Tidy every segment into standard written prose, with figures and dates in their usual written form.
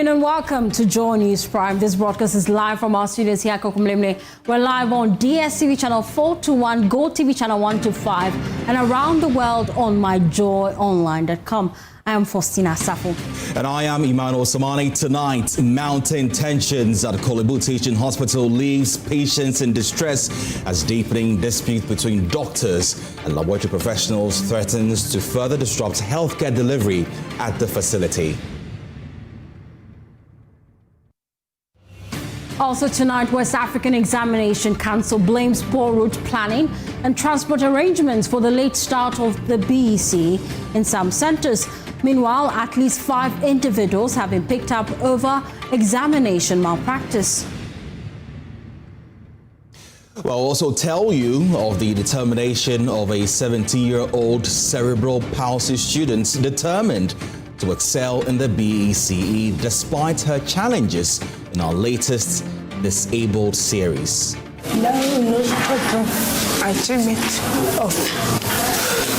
afternoon and welcome to JoyNews Prime. This broadcast is live from our studios here at Kokumlemle. We're live on DSTV channel 421, Go TV channel 125, and around the world on myjoyonline.com. I am Fostina, Sarfo. And I am Emmanuel, Samani. Tonight, mounting tensions at Korle-Bu Teaching Hospital leaves patients in distress as deepening dispute between doctors and laboratory professionals threatens to further disrupt healthcare delivery at the facility. Also tonight, West African Examination Council blames poor route planning and transport arrangements for the late start of the BECE in some centers. Meanwhile, at least 5 individuals have been picked up over examination malpractice. We'll also tell you of the determination of a 70-year-old cerebral palsy student determined to excel in the BECE despite her challenges in our latest Disabled series. No problem. I trim it off.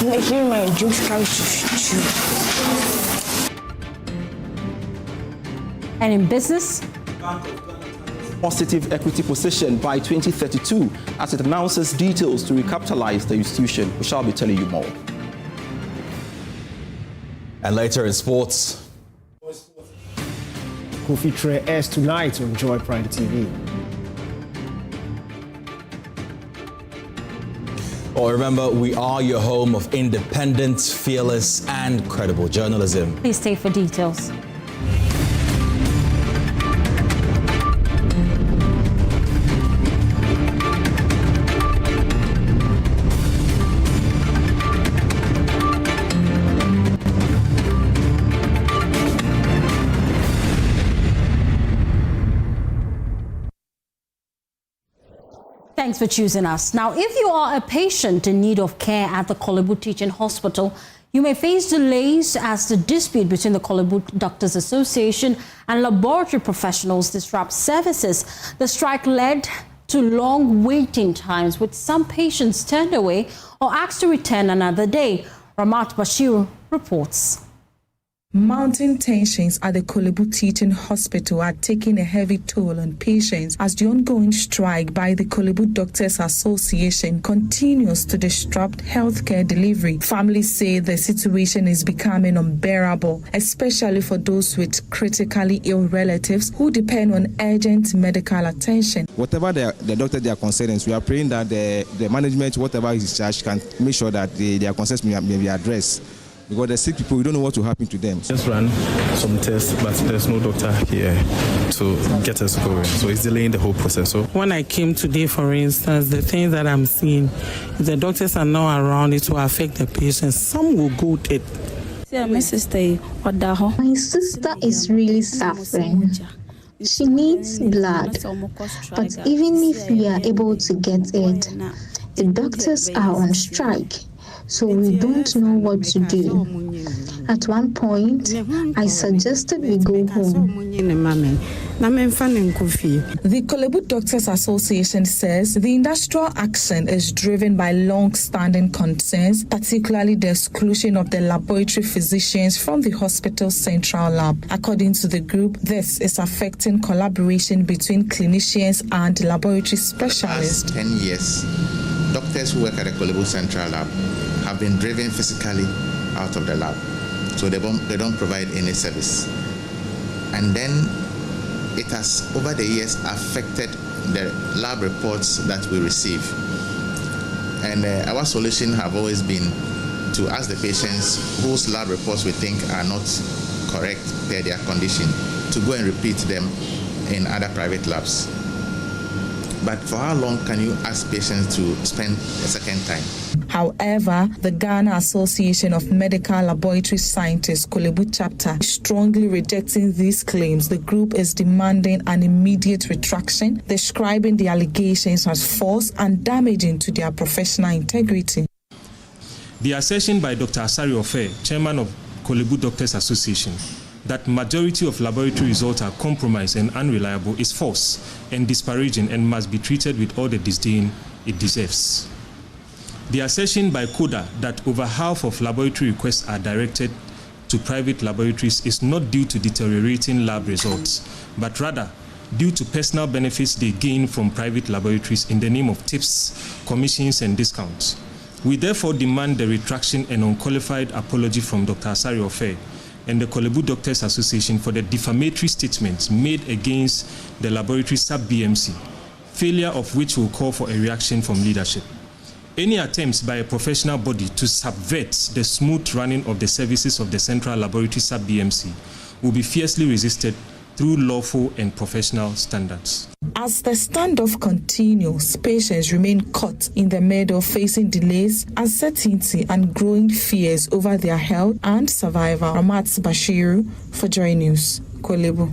Making my juice come to. And in business, positive equity position by 2032 as it announces details to recapitalize the institution. We shall be telling you more. And later in sports, Kofi Tre airs tonight on Joy Prime TV. Well, remember, we are your home of independent, fearless, and credible journalism. please stay for details. Thanks for choosing us. Now, if you are a patient in need of care at the Korle-Bu Teaching Hospital, you may face delays as the dispute between the Korle-Bu Doctors Association and laboratory professionals disrupts services. The strike led to long waiting times, with some patients turned away or asked to return another day. Ramat Bashir reports. Mounting tensions at the Korle-Bu Teaching Hospital are taking a heavy toll on patients as the ongoing strike by the Korle-Bu Doctors Association continues to disrupt healthcare delivery. Families say the situation is becoming unbearable, especially for those with critically ill relatives who depend on urgent medical attention. Whatever the doctor they are concerned, we are praying that the management, whatever is charged, can make sure that their concerns may be addressed. Because the sick people, we don't know what will happen to them. Just ran some tests, but there's no doctor here to get us going. So it's delaying the whole process. So when I came today, for instance, the things that I'm seeing, if the doctors are not around, it will affect the patients. Some will go dead. My sister is really suffering. She needs blood, but even if we are able to get it, the doctors are on strike. So we don't know what to do. At one point, I suggested we go home. The Korle-Bu Doctors Association says the industrial action is driven by long-standing concerns, particularly the exclusion of the laboratory physicians from the hospital's central lab. According to the group, this is affecting collaboration between clinicians and laboratory specialists. For the past 10 years, doctors who work at the Korle-Bu Central Lab have been driven physically out of the lab, so they don't provide any service. And then it has, over the years, affected the lab reports that we receive. And our solution have always been to ask the patients whose lab reports we think are not correct per their condition to go and repeat them in other private labs. But for how long can you ask patients to spend a second time? However, the Ghana Association of Medical Laboratory Scientists, Korle-Bu chapter, is strongly rejecting these claims. The group is demanding an immediate retraction, describing the allegations as false and damaging to their professional integrity. The assertion by Dr. Asari Ofe, chairman of Korle-Bu Doctors Association, that majority of laboratory results are compromised and unreliable is false and disparaging and must be treated with all the disdain it deserves. The assertion by CODA that over half of laboratory requests are directed to private laboratories is not due to deteriorating lab results, but rather due to personal benefits they gain from private laboratories in the name of tips, commissions, and discounts. We therefore demand the retraction and unqualified apology from Dr. Asari-Ofe and the Korle-Bu Doctors Association for the defamatory statements made against the laboratory sub-BMC, failure of which will call for a reaction from leadership. Any attempts by a professional body to subvert the smooth running of the services of the Central Laboratory sub-BMC will be fiercely resisted through lawful and professional standards. As the standoff continues, patients remain caught in the middle, facing delays, uncertainty, and growing fears over their health and survival. Ramat Bashiru for JoyNews, Korle-Bu.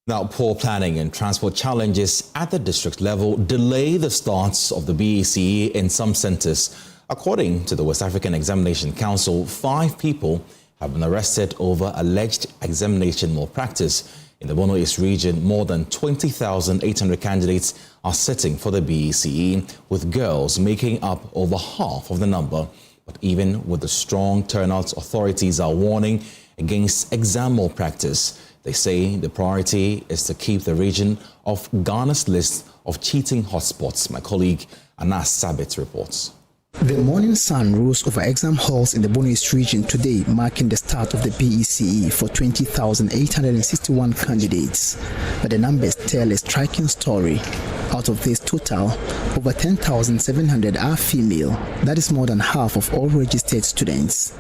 Now, poor planning and transport challenges at the district level delay the starts of the BECE in some centres. According to the West African Examination Council, 5 people have been arrested over alleged examination malpractice. In the Bono East region, more than 20,800 candidates are sitting for the BECE, with girls making up over half of the number. But even with the strong turnout, authorities are warning against exam malpractice. They say the priority is to keep the region off Ghana's list of cheating hotspots. My colleague Anas Sabit reports. The morning sun rose over exam halls in the Bono East region today, marking the start of the BECE for 20,861 candidates. But the numbers tell a striking story. Out of this total, over 10,700 are female. That is more than half of all registered students.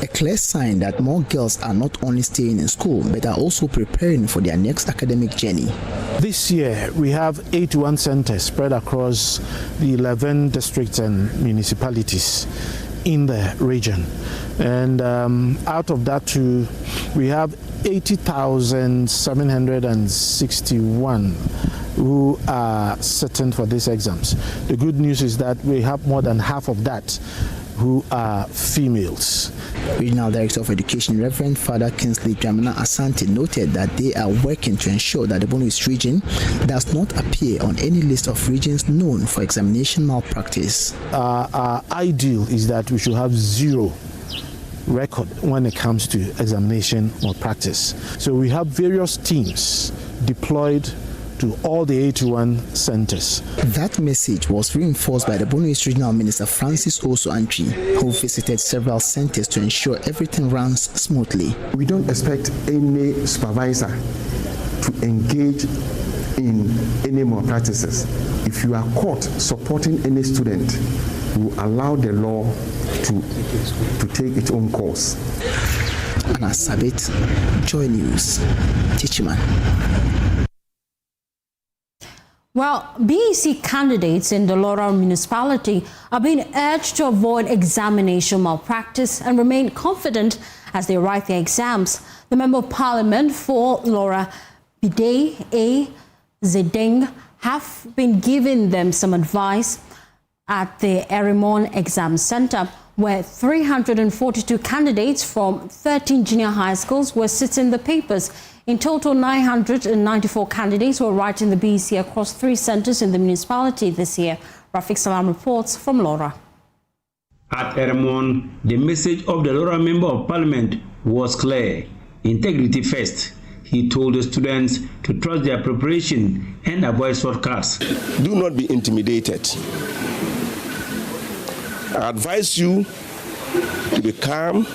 A clear sign that more girls are not only staying in school, but are also preparing for their next academic journey. This year, we have 81 centers spread across the 11 districts and municipalities in the region. And out of that too, we have 80,761 who are sitting for these exams. The good news is that we have more than half of that who are females. Regional Director of Education, Reverend Father Kingsley Jamina Asante, noted that they are working to ensure that the Bono East region does not appear on any list of regions known for examination malpractice. Our ideal is that we should have zero record when it comes to examination malpractice. So we have various teams deployed to all the 81 centers. That message was reinforced by the Bono East Regional Minister Francis Oso-Antwi, who visited several centers to ensure everything runs smoothly. We don't expect any supervisor to engage in any malpractices. If you are caught supporting any student, we will allow the law to take its own course. Anna Sabit, JoyNews, Teachman. Well, BECE candidates in the Laura municipality are being urged to avoid examination malpractice and remain confident as they write their exams. The Member of Parliament for Laura, Bide A. Zedeng, have been giving them some advice at the Erimon Exam Center, where 342 candidates from 13 junior high schools were sitting the papers. In total, 994 candidates were writing the BECE across 3 centers in the municipality this year. Rafik Salam reports from Laura. At Erimon, the message of the Laura Member of Parliament was clear. Integrity first. He told the students to trust their preparation and avoid shortcuts. Do not be intimidated. I advise you to be calm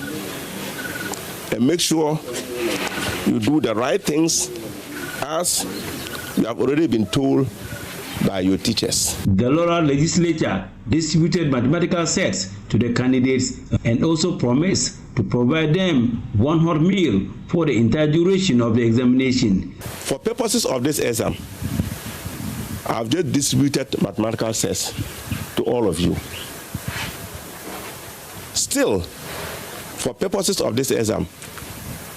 and make sure you do the right things as you have already been told by your teachers. The Laura legislature distributed mathematical sets to the candidates and also promised to provide them one hot meal for the entire duration of the examination. For purposes of this exam, I have just distributed mathematical sets to all of you. Still, for purposes of this exam,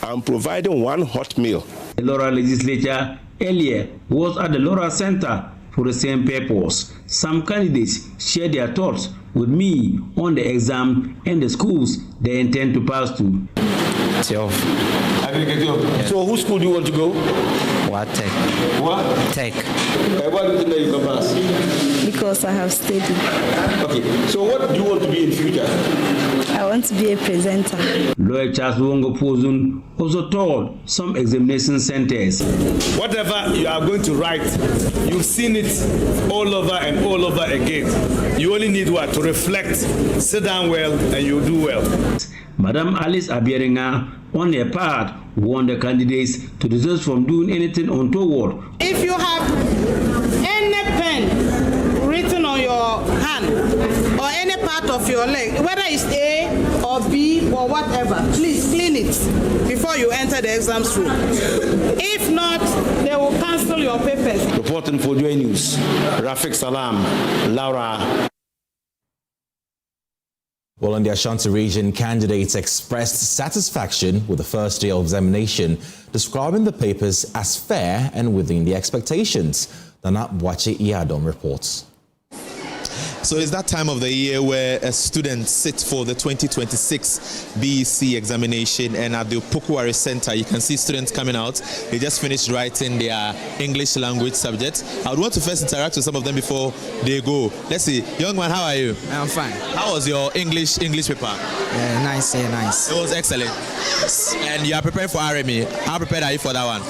I'm providing one hot meal. The Laura legislature earlier was at the Laura Center for the same purpose. Some candidates shared their thoughts with me on the exam and the schools they intend to pass to. Yeah. So whose school do you want to go? What tech? What? Tech. Why do you think that you can pass? Because I have studied. Okay, so what do you want to be in future? I want to be a presenter. Lawyer Charles Wongo Pozun also told some examination centers. Whatever you are going to write, you've seen it all over and all over again. You only need what? To reflect, sit down well, and you'll do well. Madam Alice Abieringa, on her part, warned the candidates to desist from doing anything untoward. If you have any pen written on your hand or any part of your leg, whether it's A or B or whatever, please clean it before you enter the exams room. If not, they will cancel your papers. Reporting for JoyNews, Rafik Salam, Laura. Well, in the Ashanti region, candidates expressed satisfaction with the first day of examination, describing the papers as fair and within the expectations. Nana Bwache Iadom reports. So it's that time of the year where students sit for the 2026 BECE examination, and at the Opoku-Ware Center, you can see students coming out. They just finished writing their English language subject. I would want to first interact with some of them before they go. Let's see. Young man, how are you? I'm fine. How was your English paper? Nice, nice. It was excellent. And you are preparing for RME. How prepared are you for that one?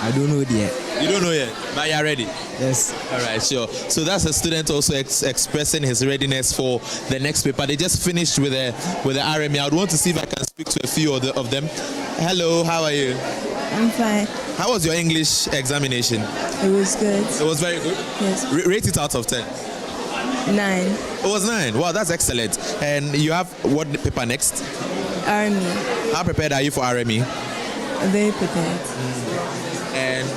I don't know yet. You don't know yet, but you are ready? Yes. All right, sure. So that's a student also expressing his readiness for the next paper. They just finished with the RME. I would want to see if I can speak to a few of them. Hello, how are you? I'm fine. How was your English examination? It was good. It was very good? Yes. Rate it out of 10. 9. It was 9. Wow, that's excellent. And you have what paper next? RME. How prepared are you for RME? Very prepared. And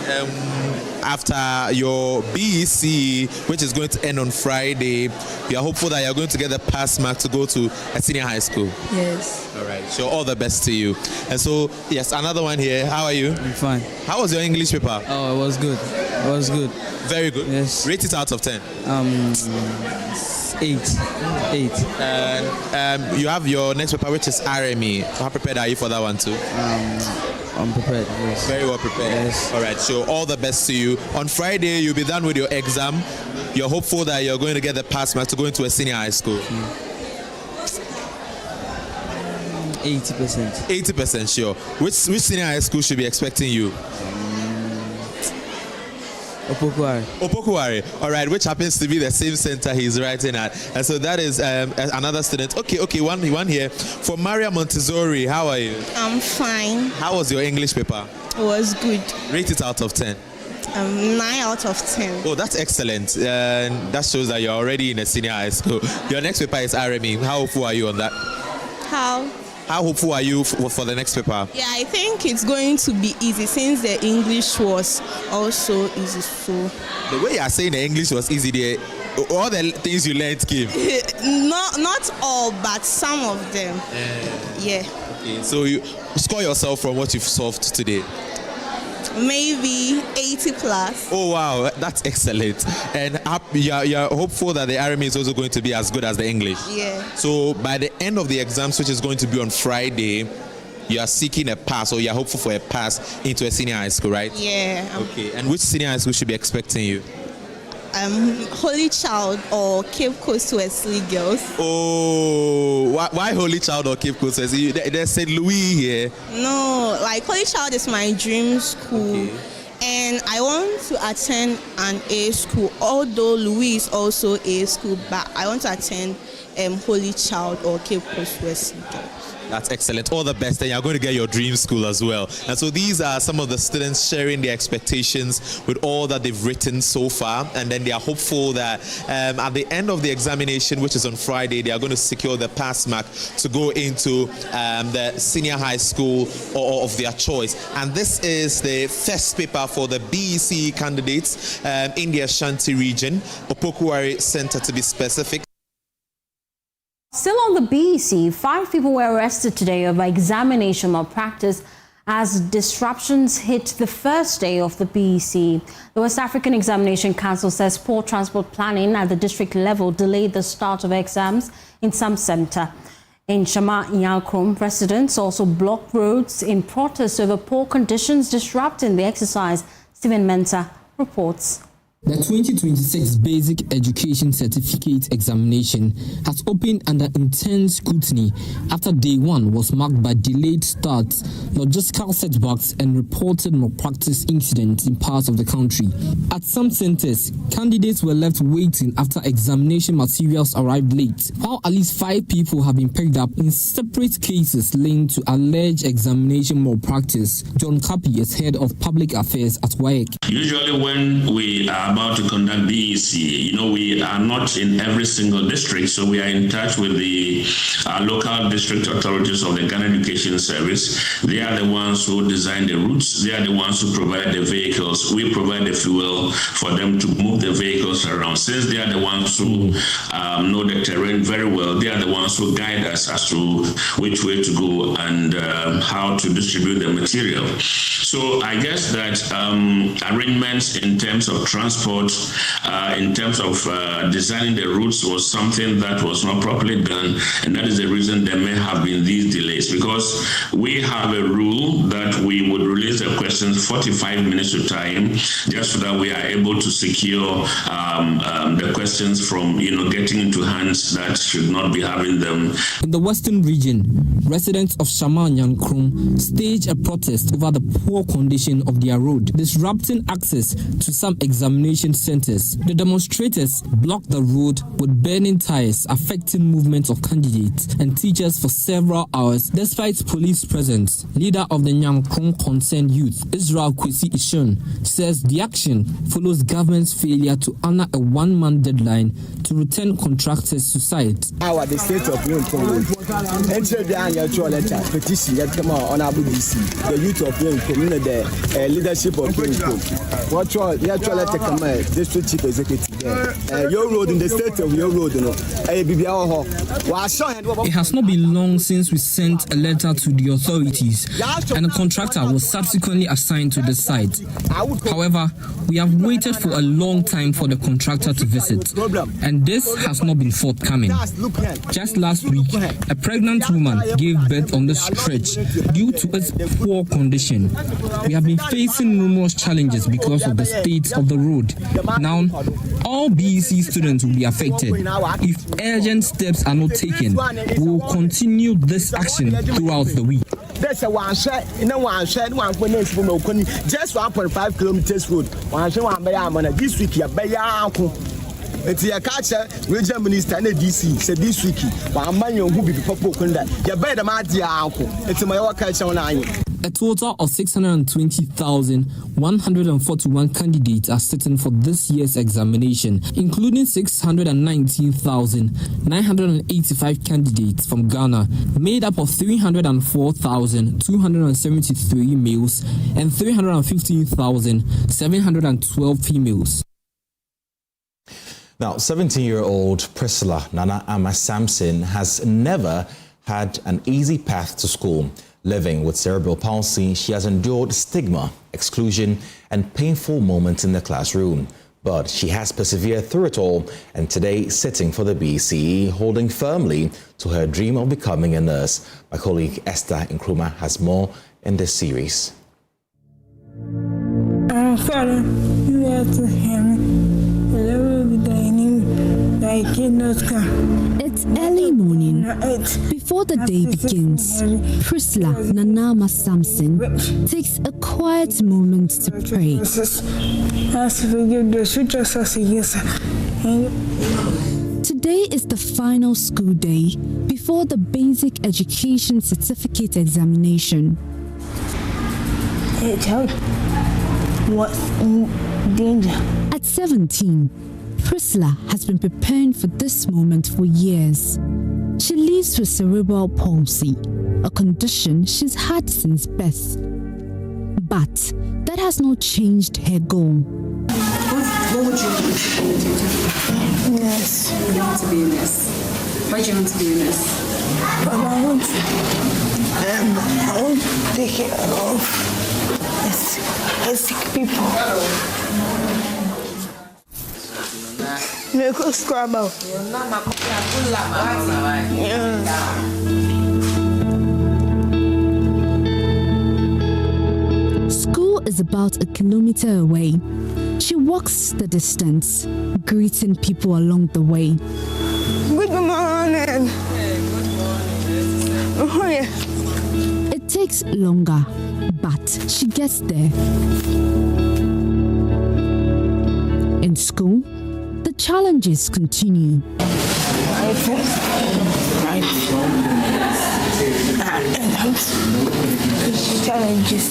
after your BECE, which is going to end on Friday, you are hopeful that you're going to get the pass mark to go to a senior high school? Yes. All right. So all the best to you. And so, yes, another one here. How are you? I'm fine. How was your English paper? Oh, it was good. It was good. Very good? Yes. Rate it out of 10. 8. And you have your next paper, which is RME. How prepared are you for that one too? I'm prepared, yes. Very well prepared. Yes. All right, so all the best to you. On Friday, you'll be done with your exam. You're hopeful that you're going to get the pass mark to go into a senior high school. 80%. 80% sure. Which senior high school should be expecting you? Opoku-Ware. Opoku-Ware. All right, which happens to be the same center he's writing at. And so that is another student. Okay, one here. For Maria Montessori, how are you? I'm fine. How was your English paper? It was good. Rate it out of 10. 9 out of 10. Oh, that's excellent. And that shows that you're already in a senior high school. Your next paper is RME. How hopeful are you on that? How hopeful are you for the next paper? Yeah, I think it's going to be easy since the English was also easy. So the way you are saying the English was easy, there, all the things you learned came. not all, but some of them. Yeah. Okay, so you score yourself from what you've solved today. Maybe 80 plus. Oh wow, that's excellent. And you're hopeful that the RME is also going to be as good as the English. Yeah. So by the end of the exams, which is going to be on Friday, you are seeking a pass, or you're hopeful for a pass into a senior high school, right? Yeah. Okay. And which senior high school should be expecting you? Holy Child or Cape Coast Wesley Girls. Oh, why Holy Child or Cape Coast Wesley? There's St. Louis here. No, like Holy Child is my dream school. Okay. And I want to attend an A school, although Louis is also A school, but I want to attend Holy Child or Cape Coast Wesley Girls. That's excellent. All the best, and you're going to get your dream school as well. And so these are some of the students sharing their expectations with all that they've written so far, and then they are hopeful that at the end of the examination, which is on Friday, they are going to secure the pass mark to go into the senior high school or of their choice. And this is the first paper for the BECE candidates in the Ashanti region, Opoku-Ware Center to be specific. Still on the BECE, 5 people were arrested today over examination malpractice as disruptions hit the first day of the BECE. The West African Examination Council says poor transport planning at the district level delayed the start of exams in some centre. In Shama Nyalkrum, residents also blocked roads in protest over poor conditions disrupting the exercise. Stephen Mensah reports. The 2026 Basic Education Certificate Examination has opened under intense scrutiny after day one was marked by delayed starts, logistical setbacks, and reported malpractice incidents in parts of the country. At some centers, candidates were left waiting after examination materials arrived late, while at least 5 people have been picked up in separate cases linked to alleged examination malpractice. John Kapi is head of public affairs at WAEC. Usually when we are about to conduct BECE, we are not in every single district, so we are in touch with the local district authorities of the Ghana Education Service. They are the ones who design the routes. They are the ones who provide the vehicles. We provide the fuel for them to move the vehicles around. Since they are the ones who know the terrain very well, they are the ones who guide us as to which way to go and how to distribute the material. So I guess that arrangements in terms of transport, in terms of designing the routes was something that was not properly done, and that is the reason there may have been these delays, because we have a rule that we would release the questions 45 minutes to time, just so that we are able to secure the questions from getting into hands that should not be having them. In the Western region, residents of Samani and Krum staged a protest over the poor condition of their road, disrupting access to some examination centers. The demonstrators blocked the road with burning tires, affecting movement of candidates and teachers for several hours, despite police presence. Leader of the Nyankron Concerned Youth, Israel Kwesi Ishun, says the action follows government's failure to honor a one-month deadline to return contractors to site. The state of petition that come out on Abu BC, the youth of the leadership of what district chief executive your road in the state of your road, It has not been long since we sent a letter to the authorities, and a contractor was subsequently assigned to the site. However, we have waited for a long time for the contractor to visit, and this has not been forthcoming. Just last week, a pregnant woman gave birth on the stretch due to its poor condition. We have been facing numerous challenges because of the state of the road. Now, all BECE students will be affected. If urgent steps are not taken, we will continue this action throughout the week. That's a one shot, just 1.5 kilometers road. This week, it's a catcher, regional minister, and DC said this week, one man who be people conduct. You better my dear uncle. It's my work on. A total of 620,141 candidates are sitting for this year's examination, including 619,985 candidates from Ghana, made up of 304,273 males and 315,712 females. Now, 17-year-old Priscilla Nana Ama Samson has never had an easy path to school. Living with cerebral palsy, she has endured stigma, exclusion, and painful moments in the classroom. But she has persevered through it all, and today sitting for the BECE, holding firmly to her dream of becoming a nurse. My colleague Esther Nkrumah has more in this series. Father, you have to hear me. It's early morning. Before the day begins, Priscilla Nanama Samson takes a quiet moment to pray. Today is the final school day before the Basic Education Certificate Examination. Hey, child, what's in danger? At 17, Priscilla has been preparing for this moment for years. She lives with cerebral palsy, a condition she's had since birth. But that has not changed her goal. What would you want to be? Nurse. You want to be a nurse? Why do you want to be a nurse? I want to take care of sick people. Make us scramble. School is about a kilometer away, She walks the distance, greeting people along the way. Good morning. Oh, yeah. It takes longer, but she gets there. In school, the challenges continue. Challenges.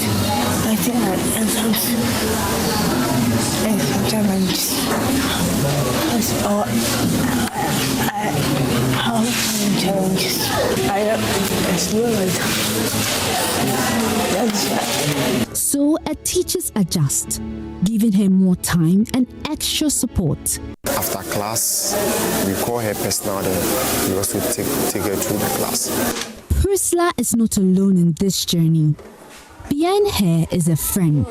So a teachers adjust, giving her more time and extra support. After class, we call her personally. We also take her through the class. Priscilla is not alone in this journey. Behind her is a friend,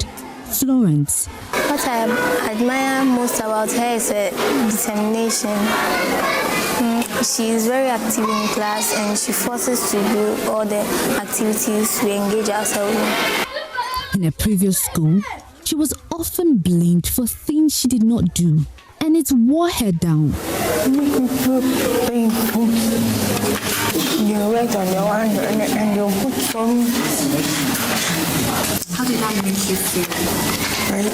Florence. What I admire most about her is her determination. She is very active in class and she forces to do all the activities we engage ourselves in. In her previous school, she was often blamed for things she did not do, and it wore her down. You wait on your hand and you put some. How did that make you feel?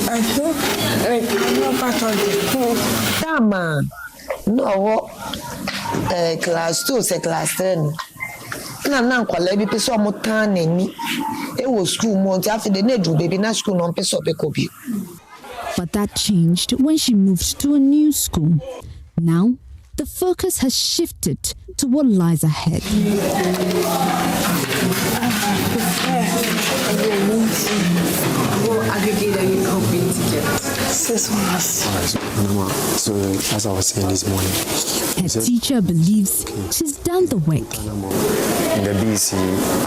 I feel like I'm not part of the school. Come no, class 2 say class 10. Na kwala bi pese omotan nani. E wo school mo ti afi de na du baby na school no pese obekobi. But that changed when she moved to a new school. Now, the focus has shifted to what lies ahead. What aggregate are you hoping to get? 6 months. So as I was saying this morning, her teacher believes she's done the work. In the BECE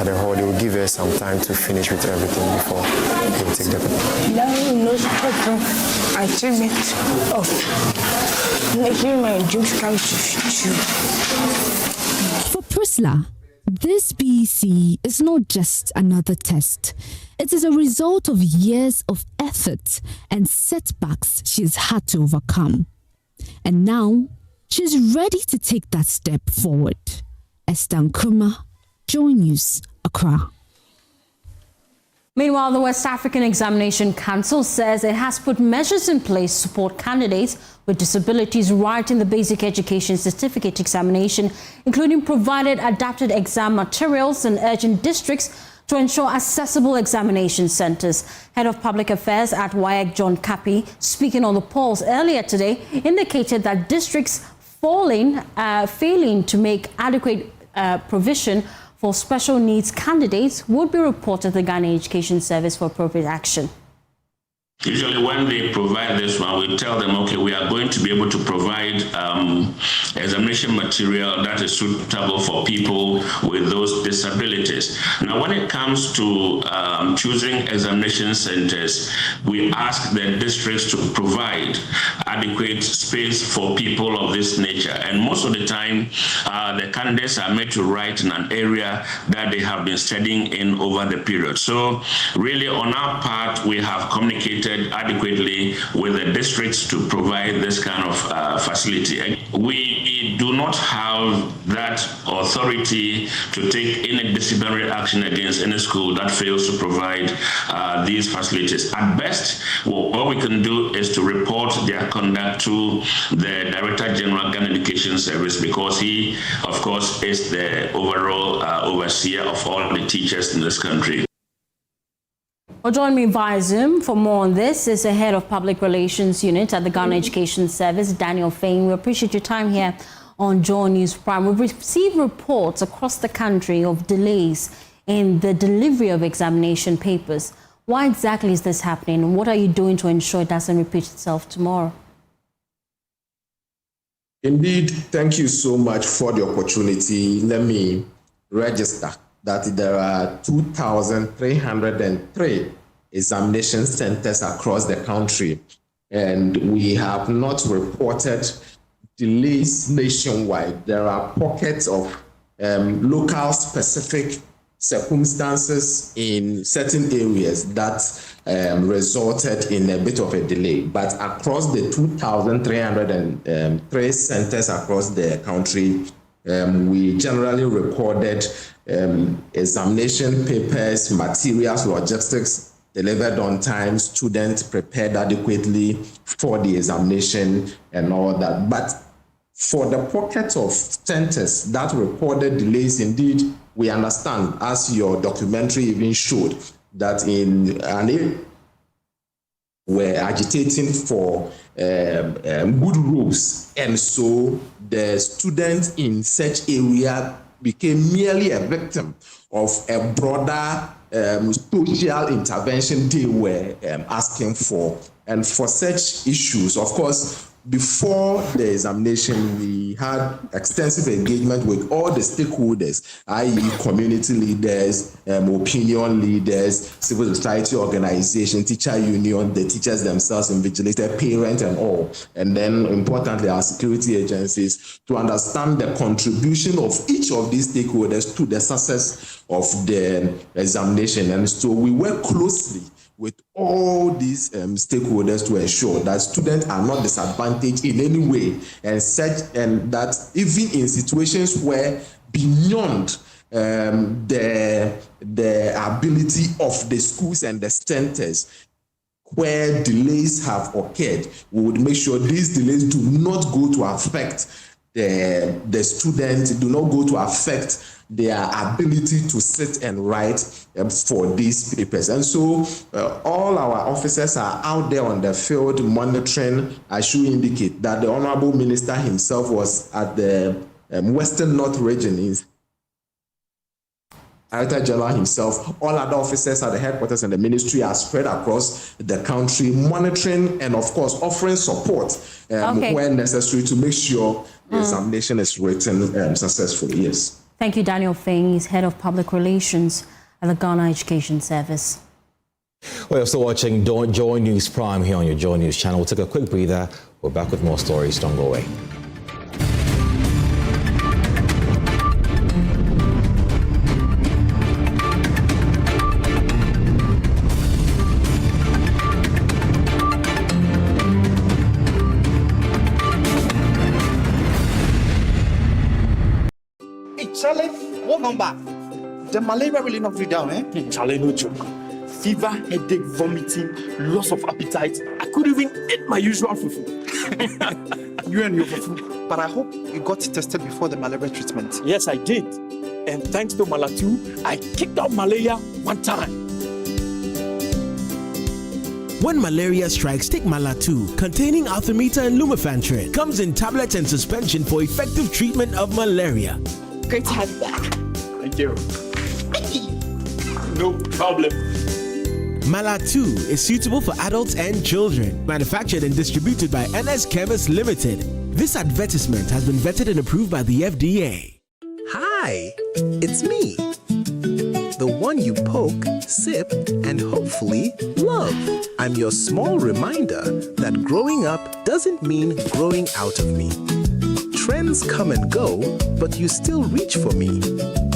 at the hall, they will give her some time to finish with everything before they will take the paper. I took it off. Making my juice come to you. For Priscilla, this BECE is not just another test. It is a result of years of effort and setbacks she's had to overcome. And now, she's ready to take that step forward. Esther Nkrumah, JoyNews, Accra. Meanwhile, the West African Examination Council says it has put measures in place to support candidates with disabilities writing the basic education certificate examination, including provided adapted exam materials and urging districts to ensure accessible examination centers. Head of Public Affairs at WAEC, John Kapi, speaking on the polls earlier today, indicated that districts failing to make adequate provision for special needs candidates would be reported to the Ghana Education Service for appropriate action. Usually when they provide this one, we tell them, okay, we are going to be able to provide examination material that is suitable for people with those disabilities. Now, when it comes to choosing examination centers, we ask the districts to provide adequate space for people of this nature. And most of the time, the candidates are made to write in an area that they have been studying in over the period. So really on our part, we have communicated adequately with the districts to provide this kind of facility. We do not have that authority to take any disciplinary action against any school that fails to provide these facilities. At best, what we can do is to report their conduct to the Director General Ghana Education Service, because he, of course, is the overall overseer of all the teachers in this country. Well, join me via Zoom for more on this is the Head of Public Relations Unit at the Ghana Education Service, Daniel Fain. We appreciate your time here on JoyNews Prime. We've received reports across the country of delays in the delivery of examination papers. Why exactly is this happening? What are you doing to ensure it doesn't repeat itself tomorrow? Indeed, thank you so much for the opportunity. Let me register that there are 2,303 examination centers across the country, and we have not reported delays nationwide. There are pockets of local specific circumstances in certain areas that resulted in a bit of a delay. But across the 2,303 centers across the country, we generally recorded examination papers, materials, logistics delivered on time, students prepared adequately for the examination and all that. But for the pockets of centers that reported delays, indeed, we understand, as your documentary even showed, that in an area were agitating for good rules, and so the students in such area became merely a victim of a broader social intervention they were asking for. And for such issues, of course, before the examination, we had extensive engagement with all the stakeholders, i.e. community leaders, opinion leaders, civil society organizations, teacher union, the teachers themselves, invigilated parents and all. And then importantly, our security agencies, to understand the contribution of each of these stakeholders to the success of the examination. And so we work closely with all these stakeholders to ensure that students are not disadvantaged in any way, and that even in situations where beyond the ability of the schools and the centers, where delays have occurred, we would make sure these delays do not go to affect the students, do not go to affect their ability to sit and write for these papers. And so all our officers are out there on the field monitoring. I should indicate that the Honorable Minister himself was at the Western North region. Director General himself, all other officers at the headquarters and the ministry are spread across the country, monitoring and, of course, offering support where necessary to make sure the examination is written successfully. Yes. Thank you, Daniel Feng. He's Head of Public Relations at the Ghana Education Service. Well, you're still watching JoyNews Prime here on your JoyNews channel. We'll take a quick breather. We're back with more stories. Don't go away. Charlie, what number? The malaria really knocked you down, eh? Charlie, no joke. Fever, headache, vomiting, loss of appetite. I couldn't even eat my usual fufu. You and your fufu. But I hope you got tested before the malaria treatment. Yes, I did. And thanks to Malatu, I kicked out malaria one time. When malaria strikes, take Malatu, containing artemether and lumefantrine. Comes in tablets and suspension for effective treatment of malaria. Great to have you back. Thank you. No problem. Malatu is suitable for adults and children. Manufactured and distributed by NS Chemist Limited. This advertisement has been vetted and approved by the FDA. Hi, it's me. The one you poke, sip, and hopefully love. I'm your small reminder that growing up doesn't mean growing out of me. Trends come and go, but you still reach for me.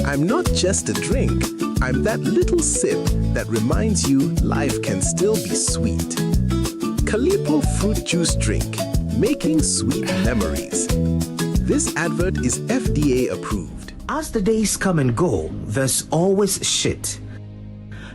I'm not just a drink, I'm that little sip that reminds you life can still be sweet. Calipo fruit juice drink, making sweet memories. This advert is FDA approved. As the days come and go, there's always shit.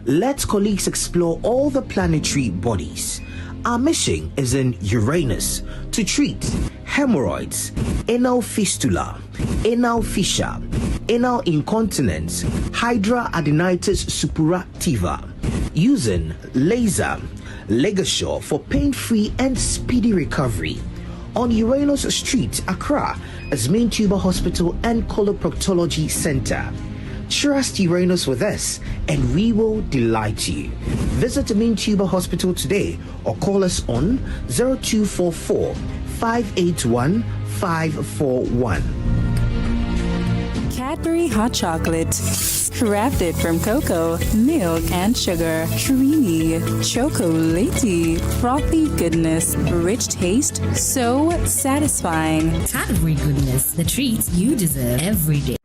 Let colleagues explore all the planetary bodies. Our mission is in Uranus to treat hemorrhoids, anal fistula, anal fissure, anal incontinence, hydradenitis suppurativa, using laser, Legasure for pain-free and speedy recovery. On Uranus Street, Accra, as Main Tuber Hospital and Coloproctology Center. Trust Uranus with us, and we will delight you. Visit the Main Tuber Hospital today or call us on 0244 581 541. Cadbury Hot Chocolate. Crafted from cocoa, milk, and sugar. Creamy, chocolatey, frothy goodness, rich taste, so satisfying. Cadbury goodness, the treats you deserve every day.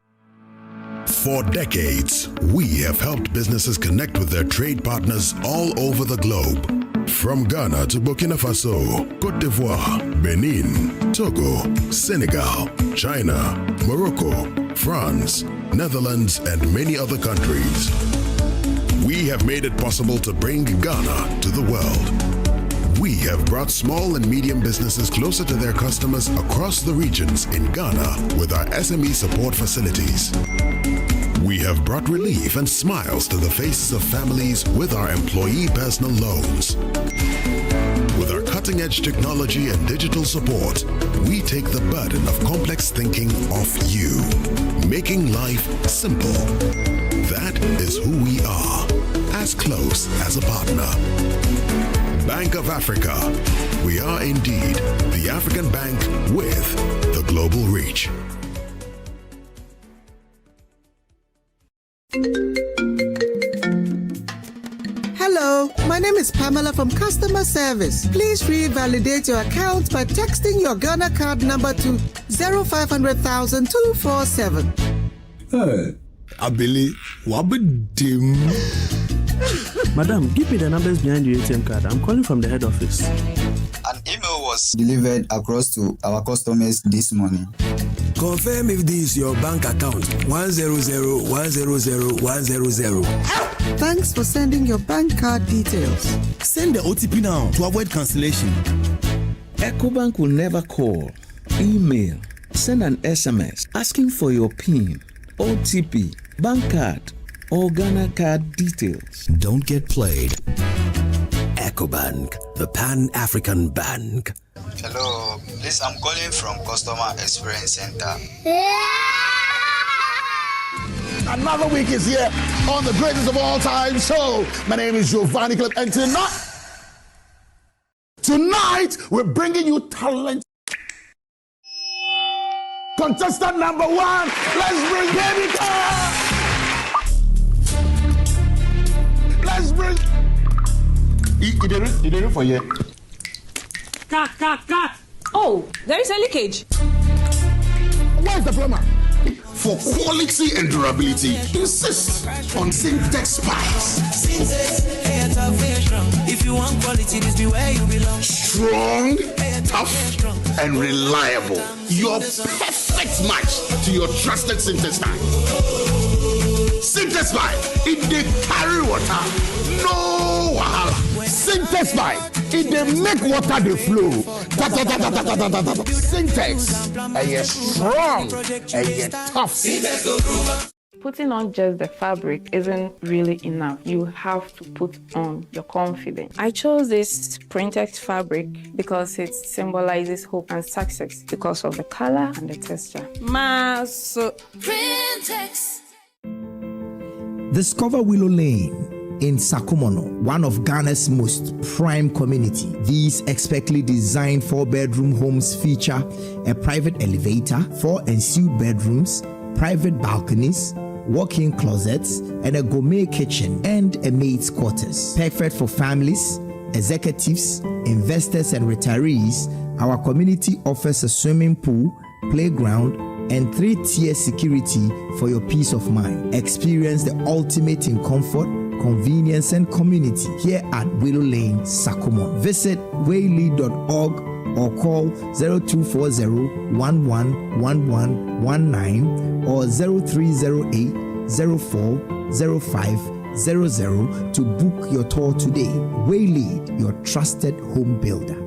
For decades, we have helped businesses connect with their trade partners all over the globe. From Ghana to Burkina Faso, Côte d'Ivoire, Benin, Togo, Senegal, China, Morocco, France, Netherlands, and many other countries. We have made it possible to bring Ghana to the world. We have brought small and medium businesses closer to their customers across the regions in Ghana with our SME support facilities. We have brought relief and smiles to the faces of families with our employee personal loans. With our cutting-edge technology and digital support, we take the burden of complex thinking off you, making life simple. That is who we are, as close as a partner. Bank of Africa. We are indeed the African bank with the global reach. Hello, my name is Pamela from Customer Service. Please revalidate your account by texting your Ghana card number to 0500,000 247. Hey, Abili, wabidim. Madam, give me the numbers behind your ATM card. I'm calling from the head office. An email was delivered across to our customers this morning. Confirm if this is your bank account. 100,100,100. Thanks for sending your bank card details. Send the OTP now to avoid cancellation. EcoBank will never call, email, send an SMS asking for your PIN, OTP, bank card, or Ghana card details. Don't get played. EcoBank, the Pan-African Bank. Hello, please, I'm calling from Customer Experience Center. Another week is here on the greatest of all time show. My name is Giovanni Clip, and tonight we're bringing you talent. Contestant number 1, let's bring Baby Car. Let's bring. You did it for you. Cut. Oh, there is a leakage. Where's the plumber? For quality and durability, insist on Syntex pipes. If you want quality, this be where you belong. Strong, tough, and reliable. Your perfect match to your trusted Syntex pipe. Syntex pipe, it dey carry water, no wahala. Syntex pipe, it dey make water dey flow. Syntex, strong, tough. Putting on just the fabric isn't really enough. You have to put on your confidence. I chose this Printex fabric because it symbolizes hope and success because of the color and the texture. Printex. Discover Willow Lane in Sakumono, one of Ghana's most prime community. These expertly designed 4-bedroom homes feature a private elevator, 4 ensuite bedrooms, private balconies, walk-in closets, and a gourmet kitchen and a maid's quarters. Perfect for families, executives, investors, and retirees. Our community offers a swimming pool, playground, and 3-tier security for your peace of mind. Experience the ultimate in comfort, convenience, and community here at Willow Lane, Sakumo. Visit waylead.org or call 0240-111119 or 0308-040500 to book your tour today. Waylead, your trusted home builder.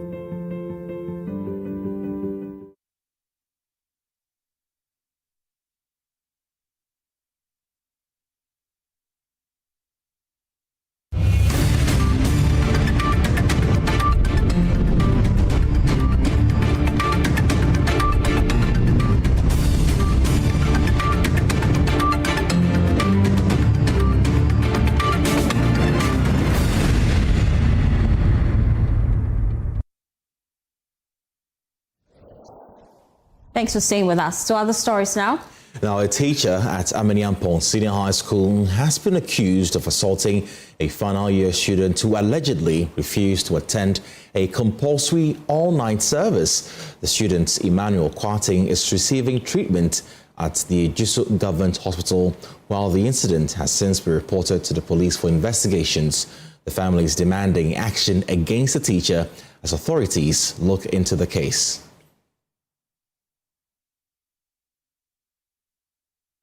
Thanks for staying with us. To other stories now. Now, a teacher at Emmanuel Senior High School has been accused of assaulting a final year student who allegedly refused to attend a compulsory all-night service. The student, Emmanuel, is receiving treatment at the Jisu Government Hospital, while the incident has since been reported to the police for investigations. The family is demanding action against the teacher as authorities look into the case.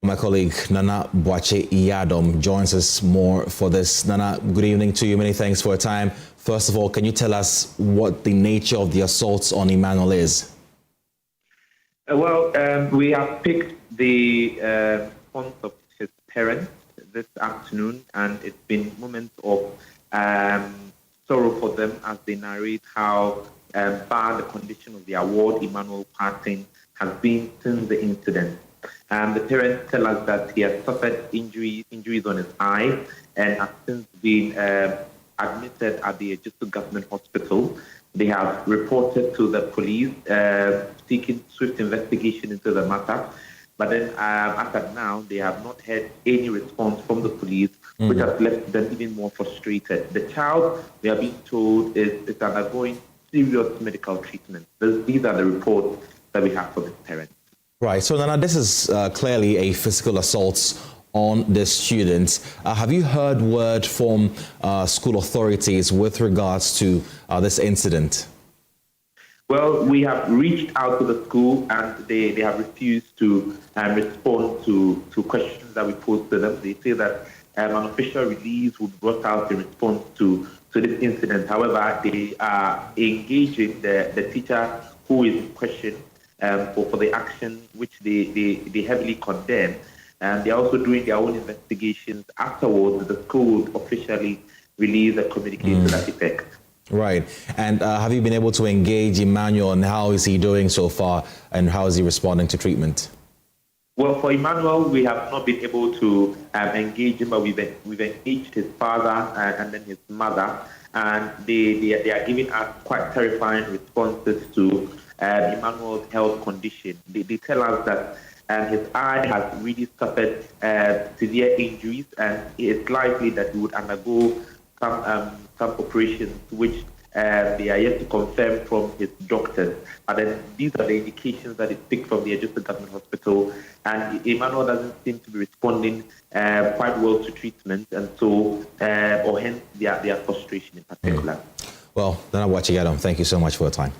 My colleague Nana Boache Iyadom joins us more for this. Nana, good evening to you. Many thanks for your time. First of all, can you tell us what the nature of the assaults on Emmanuel is? We have picked the response of his parents this afternoon, and it's been moments of sorrow for them as they narrate how bad the condition of their ward, Emmanuel Parton, has been since the incident. The parents tell us that he has suffered injuries on his eye and has since been admitted at the Jisu Government Hospital. They have reported to the police seeking swift investigation into the matter. But then, as of now, they have not had any response from the police, which has left them even more frustrated. The child, we are being told, is undergoing serious medical treatment. These are the reports that we have from his parents. Right. So, Nana, this is clearly a physical assault on the students. Have you heard word from school authorities with regards to this incident? Well, we have reached out to the school and they have refused to respond to questions that we posed to them. They say that an official release would be brought out in response to this incident. However, they are engaging the teacher who is in question for the action which they heavily condemn. And they're also doing their own investigations. Afterwards, the school would officially release a communique to that effect. Right. And have you been able to engage Emmanuel, and how is he doing so far, and how is he responding to treatment? Well, for Emmanuel, we have not been able to engage him, but we've engaged his father and then his mother, and they are giving us quite terrifying responses to Emmanuel's health condition. They tell us that his eye has really suffered severe injuries, and it's likely that he would undergo some operations which they are yet to confirm from his doctors. But then these are the indications that it picked from the Jisu Government Hospital, and Emmanuel doesn't seem to be responding quite well to treatment, and so, or hence their frustration in particular. Well, Nana Boache, thank you so much for your time.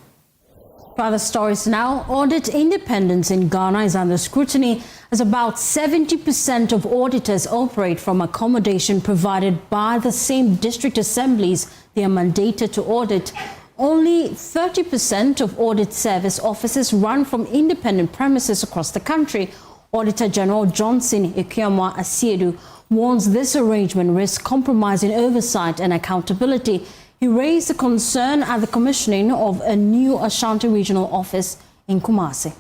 Further stories now. Audit independence in Ghana is under scrutiny as about 70% of auditors operate from accommodation provided by the same district assemblies they are mandated to audit. Only 30% of audit service offices run from independent premises across the country. Auditor General Johnson Ekuamo-Asiedu warns this arrangement risks compromising oversight and accountability. He raised the concern at the commissioning of a new Ashanti Regional Office in Kumasi.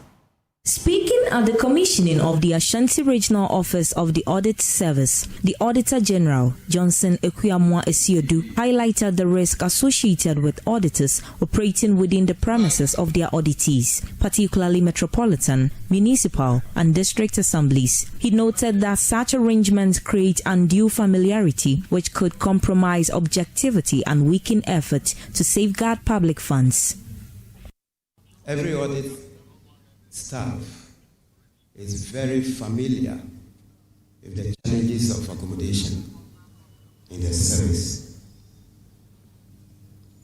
Speaking at the commissioning of the Ashanti Regional Office of the Audit Service, the Auditor General, Johnson Ekuamo-Asiedu, highlighted the risk associated with auditors operating within the premises of their auditees, particularly metropolitan, municipal, and district assemblies. He noted that such arrangements create undue familiarity, which could compromise objectivity and weaken effort to safeguard public funds. Every audit staff is very familiar with the challenges of accommodation in the service.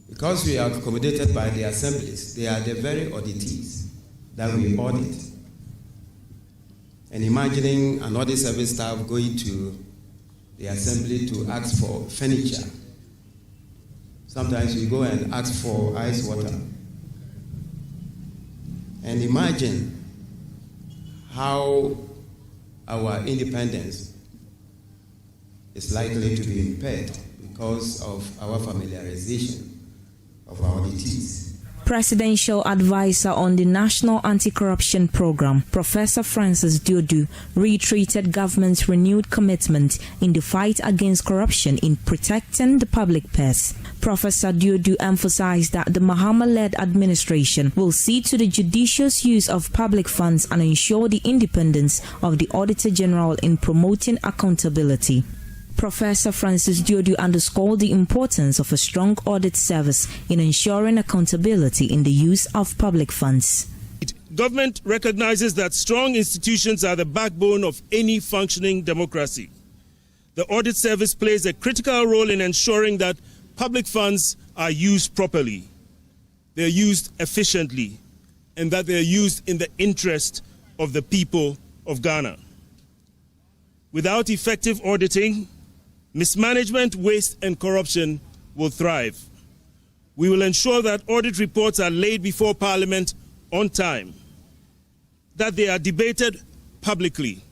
Because we are accommodated by the assemblies, they are the very auditees that we audit. And imagining an audit service staff going to the assembly to ask for furniture. Sometimes we go and ask for ice water. And imagine how our independence is likely to be impaired because of our familiarization of our auditees. Presidential Advisor on the National Anti-Corruption Program, Professor Francis Diodu, reiterated government's renewed commitment in the fight against corruption in protecting the public purse. Professor Diodu emphasized that the Mahama-led administration will see to the judicious use of public funds and ensure the independence of the Auditor General in promoting accountability. Professor Francis Diodu underscored the importance of a strong audit service in ensuring accountability in the use of public funds. Government recognizes that strong institutions are the backbone of any functioning democracy. The Audit Service plays a critical role in ensuring that public funds are used properly, they're used efficiently, and that they're used in the interest of the people of Ghana. Without effective auditing, mismanagement, waste, and corruption will thrive. We will ensure that audit reports are laid before Parliament on time, that they are debated publicly,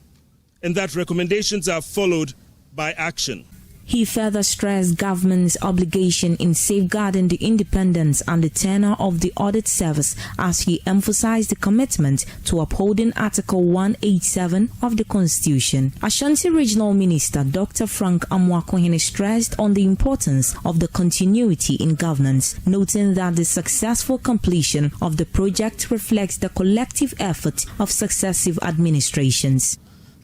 and that recommendations are followed by action. He further stressed government's obligation in safeguarding the independence and the tenure of the audit service as he emphasized the commitment to upholding Article 187 of the Constitution. Ashanti Regional Minister Dr. Frank Amwakohene stressed on the importance of the continuity in governance, noting that the successful completion of the project reflects the collective effort of successive administrations.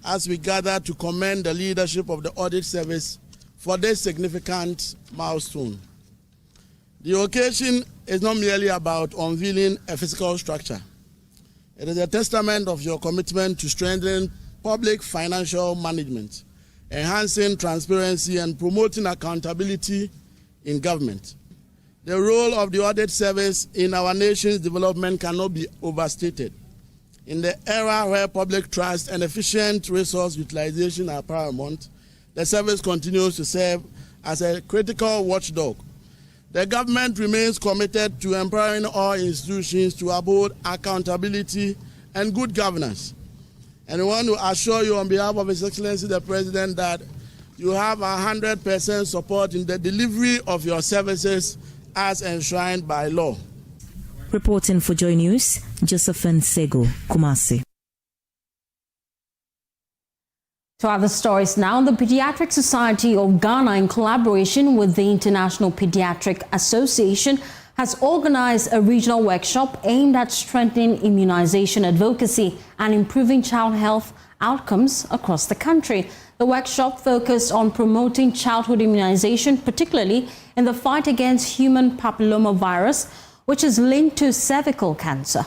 As we gather to commend the leadership of the Audit Service for this significant milestone. The occasion is not merely about unveiling a physical structure. It is a testament of your commitment to strengthening public financial management, enhancing transparency, and promoting accountability in government. The role of the Audit Service in our nation's development cannot be overstated. In the era where public trust and efficient resource utilization are paramount, the service continues to serve as a critical watchdog. The government remains committed to empowering all institutions to uphold accountability and good governance. And we want to assure you on behalf of His Excellency the President that you have 100% support in the delivery of your services as enshrined by law. Reporting for JoyNews, Josephine Sego, Kumasi. To other stories now, the Pediatric Society of Ghana, in collaboration with the International Pediatric Association, has organized a regional workshop aimed at strengthening immunization advocacy and improving child health outcomes across the country. The workshop focused on promoting childhood immunization, particularly in the fight against human papillomavirus, which is linked to cervical cancer.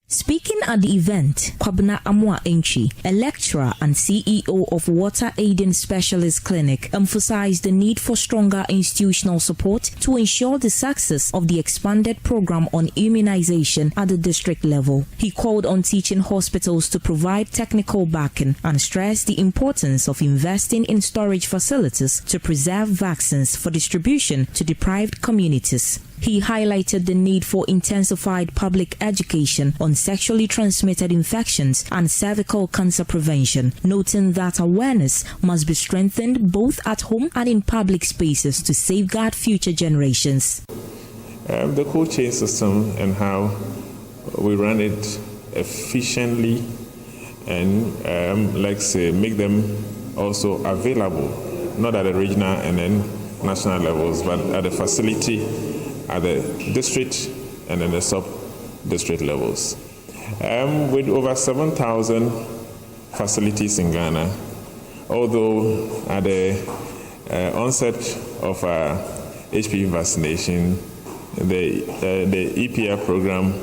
Speaking at the event, Kwabena Amwa Enchi, a lecturer and CEO of Water Aiding Specialist Clinic, emphasized the need for stronger institutional support to ensure the success of the expanded program on immunization at the district level. He called on teaching hospitals to provide technical backing and stressed the importance of investing in storage facilities to preserve vaccines for distribution to deprived communities. He highlighted the need for intensified public education on sexually transmitted infections and cervical cancer prevention, noting that awareness must be strengthened both at home and in public spaces to safeguard future generations. The cold chain system and how we run it efficiently and, make them also available, not at the regional and then national levels, but at the facility, at the district and then the sub-district levels. With over 7,000 facilities in Ghana, although at the onset of HPV vaccination, the EPR program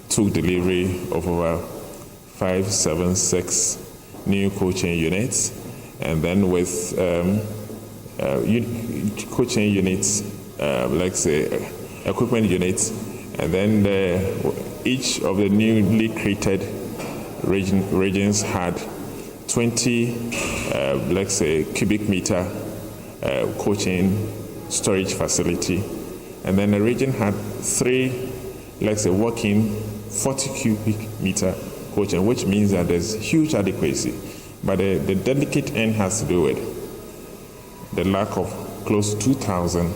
took delivery of over 576 new cold chain units, and then with cold chain units, equipment units, and then each of the newly created regions had 20, cubic meter cold chain storage facility, and then the region had 3, working 40 cubic meter cold chain, which means that there's huge adequacy. But the delicate end has to do with the lack of close to 2,000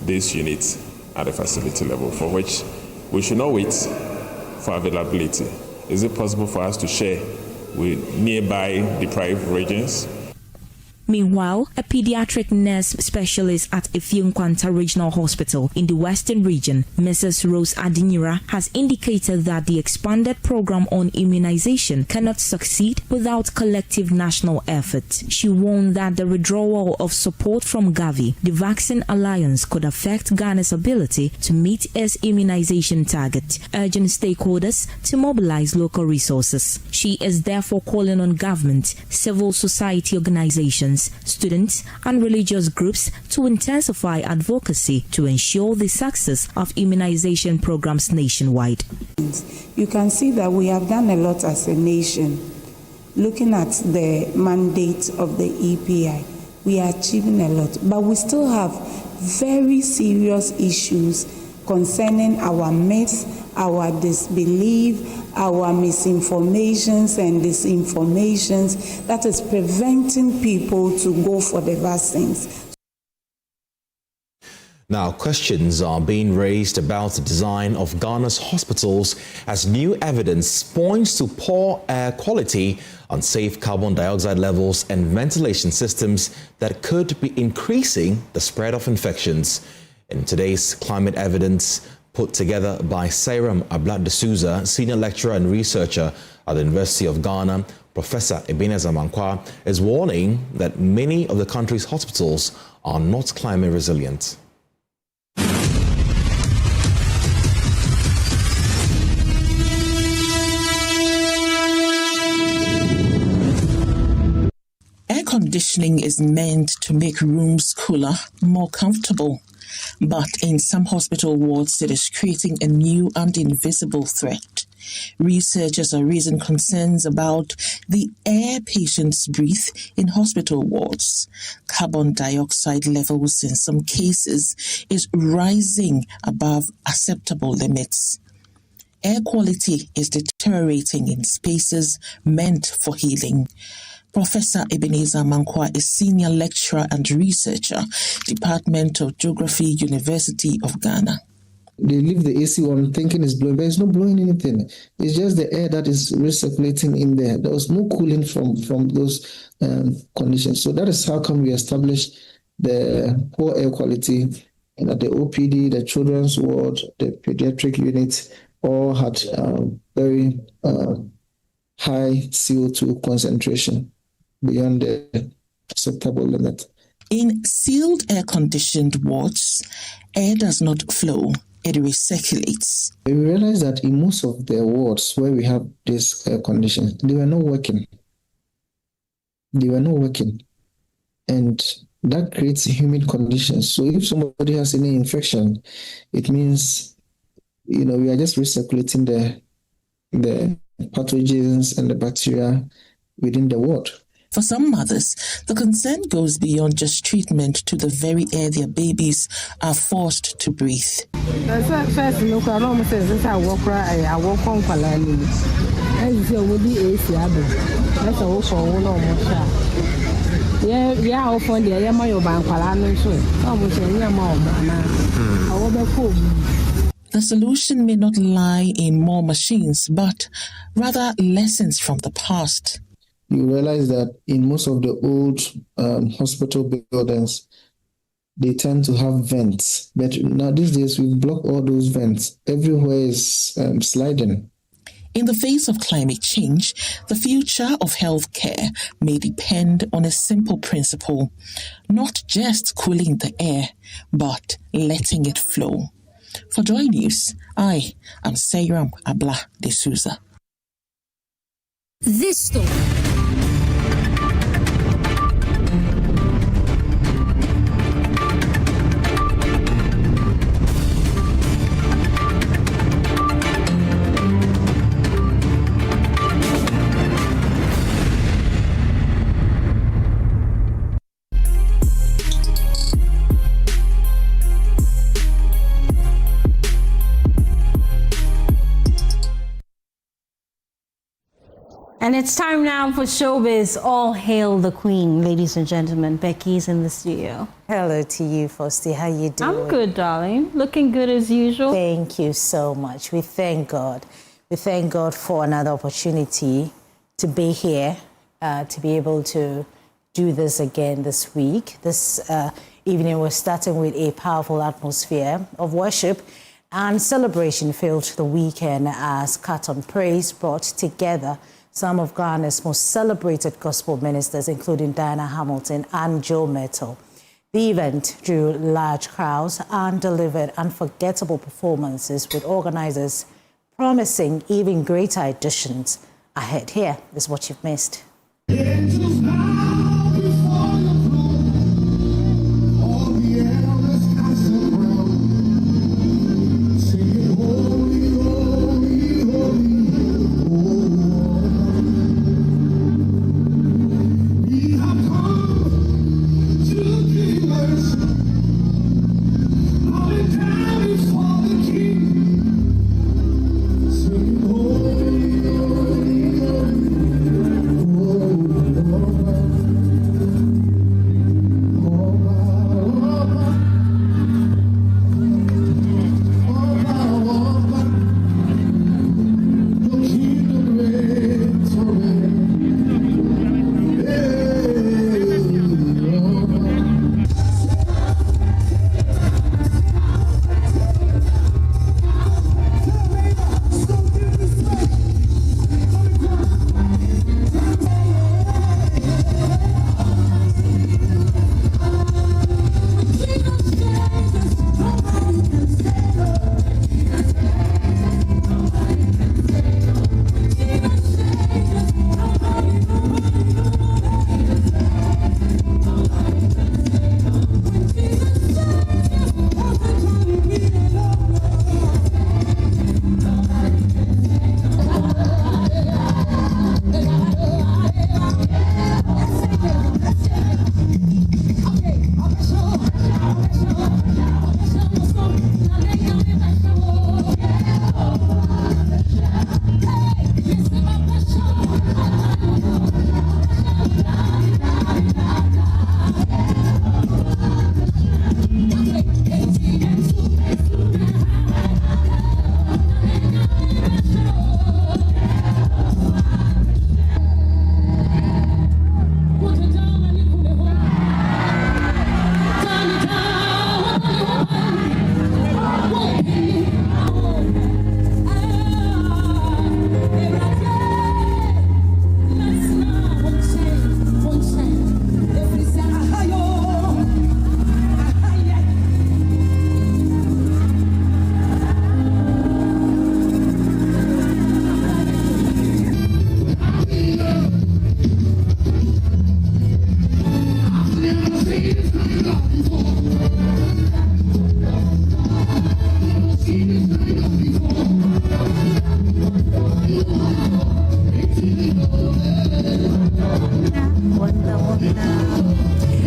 these units at the facility level, for which we should not wait for availability. Is it possible for us to share with nearby deprived regions? Meanwhile, a pediatric nurse specialist at Effiong-Kwanta Regional Hospital in the Western Region, Mrs. Rose Adinira, has indicated that the expanded program on immunization cannot succeed without collective national effort. She warned that the withdrawal of support from Gavi, the Vaccine Alliance, could affect Ghana's ability to meet its immunization target, urging stakeholders to mobilize local resources. She is therefore calling on government, civil society organizations, students and religious groups to intensify advocacy to ensure the success of immunization programs nationwide. You can see that we have done a lot as a nation. Looking at the mandate of the EPI, we are achieving a lot, but we still have very serious issues concerning our myths, our disbelief, our misinformations and disinformations that is preventing people to go for the vaccines. Now, questions are being raised about the design of Ghana's hospitals as new evidence points to poor air quality, unsafe carbon dioxide levels and ventilation systems that could be increasing the spread of infections. In today's climate evidence, put together by Sairam Abla de Souza, senior lecturer and researcher at the University of Ghana, Professor Ebenezer Mankwa is warning that many of the country's hospitals are not climate resilient. Air conditioning is meant to make rooms cooler, more comfortable. But in some hospital wards, it is creating a new and invisible threat. Researchers are raising concerns about the air patients breathe in hospital wards. Carbon dioxide levels in some cases is rising above acceptable limits. Air quality is deteriorating in spaces meant for healing. Professor Ebenezer Mankwa is senior lecturer and researcher, Department of Geography, University of Ghana. They leave the AC on thinking it's blowing, but it's not blowing anything. It's just the air that is recirculating in there. There was no cooling from those conditions. So that is how come we established the poor air quality at the OPD, the children's ward, the pediatric unit, all had very high CO2 concentration beyond the acceptable limit. In sealed air-conditioned wards, air does not flow, it recirculates. We realized that in most of the wards where we have these air conditions, they were not working. And that creates humid conditions. So if somebody has any infection, it means, we are just recirculating the pathogens and the bacteria within the ward. For some mothers, the concern goes beyond just treatment to the very air their babies are forced to breathe. The solution may not lie in more machines, but rather lessons from the past. You realize that in most of the old hospital buildings, they tend to have vents. But now these days, we block all those vents. Everywhere is sliding. In the face of climate change, the future of healthcare may depend on a simple principle, not just cooling the air, but letting it flow. For JoyNews, I am Sairam Abla de Souza. This story. And it's time now for Showbiz. All hail the Queen, ladies and gentlemen. Becky's in the studio. Hello to you, Fosti. How you doing? I'm good, darling. Looking good as usual. Thank you so much. We thank God. We thank God for another opportunity to be here, to be able to do this again this week. This evening, we're starting with a powerful atmosphere of worship and celebration filled the weekend as Carlton Praise brought together some of Ghana's most celebrated gospel ministers, including Diana Hamilton and Joe Mettle. The event drew large crowds and delivered unforgettable performances, with organizers promising even greater additions ahead. Here is what you've missed.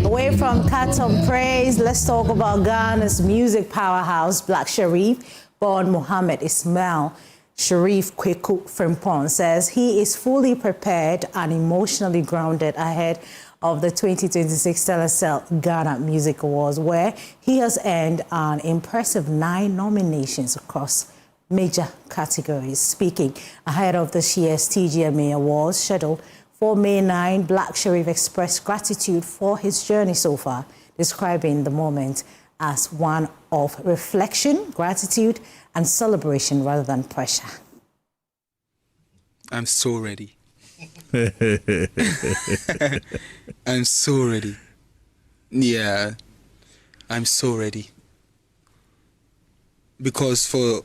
Away from Carlton Praise, let's talk about Ghana's music powerhouse, Black Sherif. Born Mohammed Ismail Sherif Kweku Frimpong says he is fully prepared and emotionally grounded ahead of the 2026 Telecel Ghana Music Awards, where he has earned an impressive 9 nominations across major categories. Speaking ahead of this year's TGMA Awards scheduled for May 9, Black Sherif expressed gratitude for his journey so far, describing the moment as one of reflection, gratitude, and celebration rather than pressure. I'm so ready. I'm so ready. Yeah, I'm so ready. Because for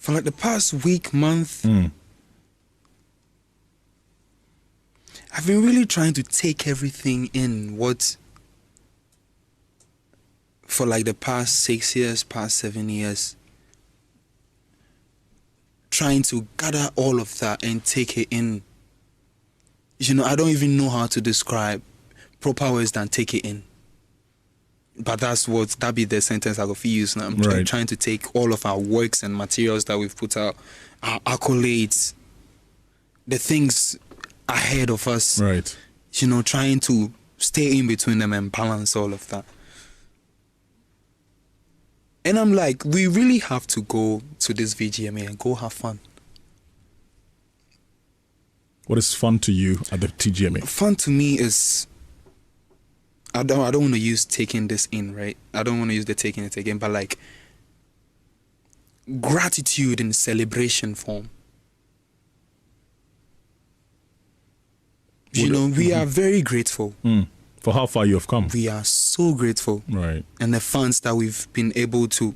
like the past week, month, I've been really trying to take everything in for like the past 6 years, past 7 years, trying to gather all of that and take it in. You know, I don't even know how to describe proper words than take it in. But that be the sentence I could use now. I'm trying to take all of our works and materials that we've put out, our accolades, the things ahead of us, you know, trying to stay in between them and balance all of that. And I'm like, we really have to go to this VGMA and go have fun. What is fun to you at the TGMA? Fun to me is, I don't want to use taking this in, right? I don't want to use the taking it again, but like gratitude in celebration form. You know, we are very grateful. For how far you have come. We are so grateful. Right. And the funds that we've been able to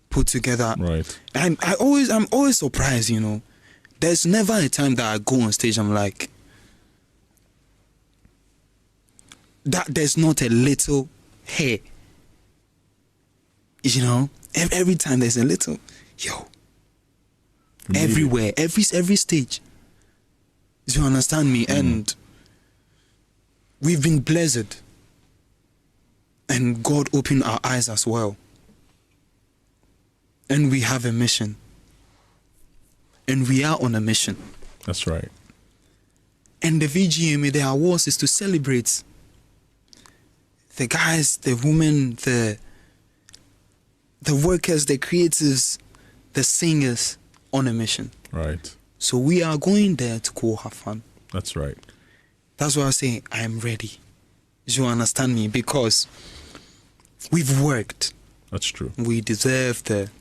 put together. Right. I'm always surprised, you know. There's never a time that I go on stage, I'm like, that there's not a little hair. You know? Every time there's a little, everywhere, every stage. Do you understand me? And we've been blessed. And God opened our eyes as well. And we have a mission. And we are on a mission. That's right. And the VGMA, the awards is to celebrate the guys, the women, the workers, the creatives, the singers on a mission. Right. So we are going there to go have fun. That's right. That's why I say I am ready. You understand me? Because we've worked. That's true. We deserve the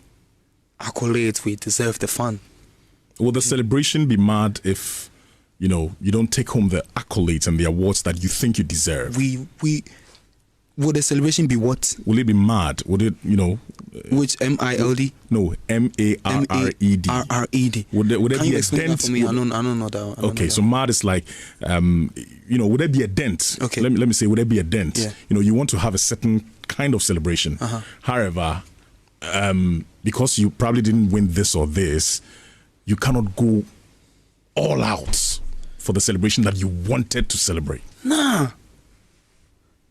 accolades. We deserve the fun. Will the celebration be mad if, you know, you don't take home the accolades and the awards that you think you deserve? Will the celebration be what? Will it be mad? Would it, you know? Which MILD? No, MARRED. RRED. Would there Can be you a explain dent? that for me? I don't know that. Okay, so mad is like, you know, would there be a dent? Okay. Let me say, would there be a dent? Yeah. You know, you want to have a certain kind of celebration. However, because you probably didn't win this or this, you cannot go all out for the celebration that you wanted to celebrate. Nah.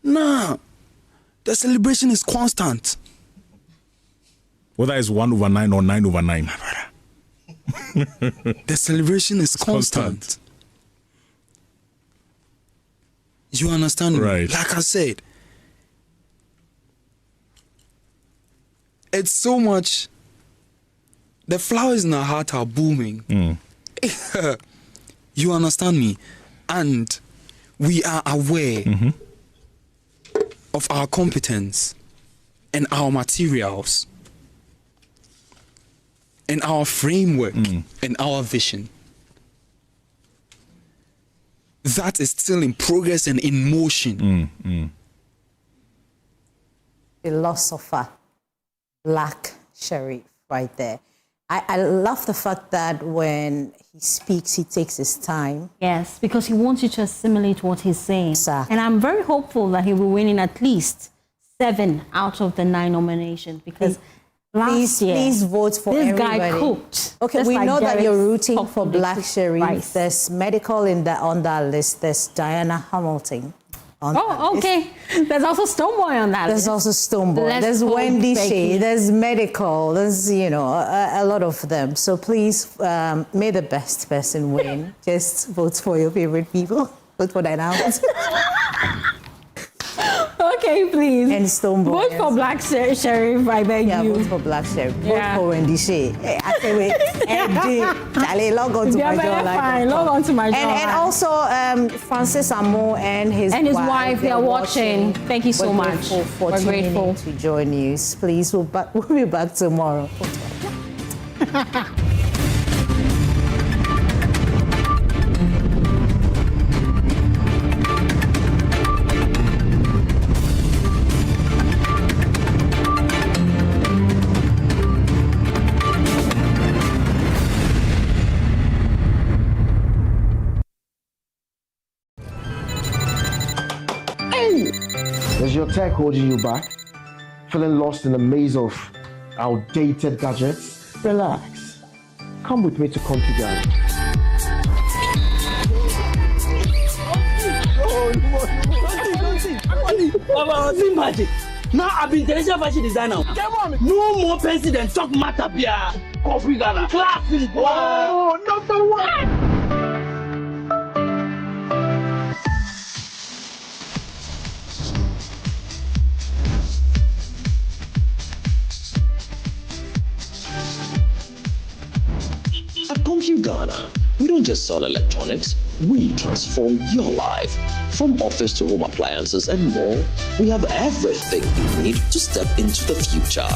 The celebration is constant. Whether it's 1/9 or 9/9. The celebration is constant. You understand me? Right. Like I said, it's so much. The flowers in our heart are booming. You understand me? And we are aware of our competence and our materials and our framework and our vision. That is still in progress and in motion. Philosopher, Black Sherif, right there. I love the fact that when he speaks, he takes his time. Yes, because he wants you to assimilate what he's saying. Exactly. And I'm very hopeful that he will win in at least 7 out of the 9 nominations, because last year, please vote for this everybody. guy cooked. Okay, Just we like know that Derek's you're rooting top for of the Black cooked Sherif. rice. There's medical on that list. There's Diana Hamilton. Okay. There's also Stoneboy on that list. There's also Stoneboy. There's Wendy Shea. There's medical. There's, you know, a lot of them. So please, may the best person win. Just vote for your favorite people. Vote for Diana. Okay, please. And Stoneboy. Vote for Black Sherif, I beg you. Vote for Black Sherif. Vote for Wendy Shea. I say, wait. Charlie, log on to my jawline. Log on to my jawline. And also, Francis Amo and his wife, they are watching. Thank you so much. We're grateful to JoyNews. Please, we'll be back tomorrow. Is your tech holding you back? Feeling lost in a maze of outdated gadgets? Relax. Come with me to Country Garden. Now I've been international fashion designer. No more pencil than talk matter beer. Country Garden. Classic. Oh, number 1. At Ghana, We don't just sell electronics, we transform your life. From office to home appliances and more, we have everything you need to step into the future.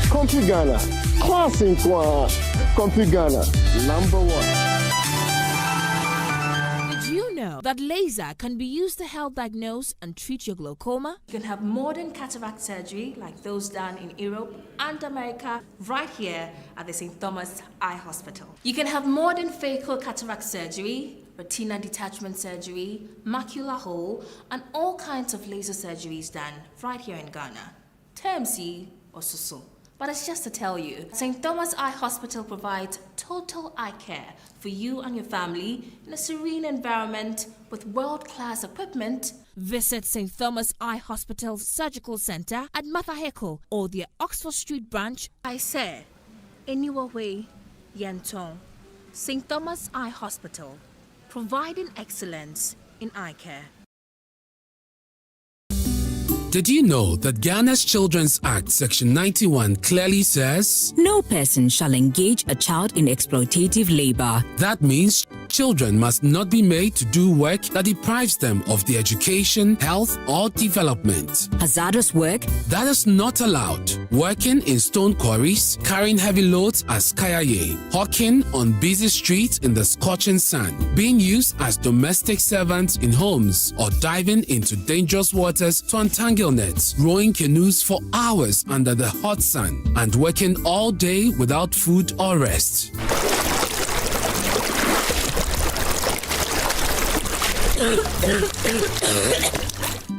Country Ghana, classic one. Country Ghana, #1. Did you know that laser can be used to help diagnose and treat your glaucoma? You can have modern cataract surgery like those done in Europe and America right here at the St. Thomas Eye Hospital. You can have modern phaco cataract surgery, retina detachment surgery, macular hole, and all kinds of laser surgeries done right here in Ghana. TMC or SUSU. But it's just to tell you, St. Thomas Eye Hospital provides total eye care for you and your family in a serene environment with world-class equipment. Visit St. Thomas Eye Hospital Surgical Center at Mathaheko or their Oxford Street branch. I say, anyway, Yentong. St. Thomas Eye Hospital, providing excellence in eye care. Did you know that Ghana's Children's Act Section 91 clearly says, "No person shall engage a child in exploitative labor." That means children must not be made to do work that deprives them of their education, health, or development. Hazardous work? That is not allowed. Working in stone quarries, carrying heavy loads as kayaye, hawking on busy streets in the scorching sun, being used as domestic servants in homes, or diving into dangerous waters to untangle nets, rowing canoes for hours under the hot sun, and working all day without food or rest.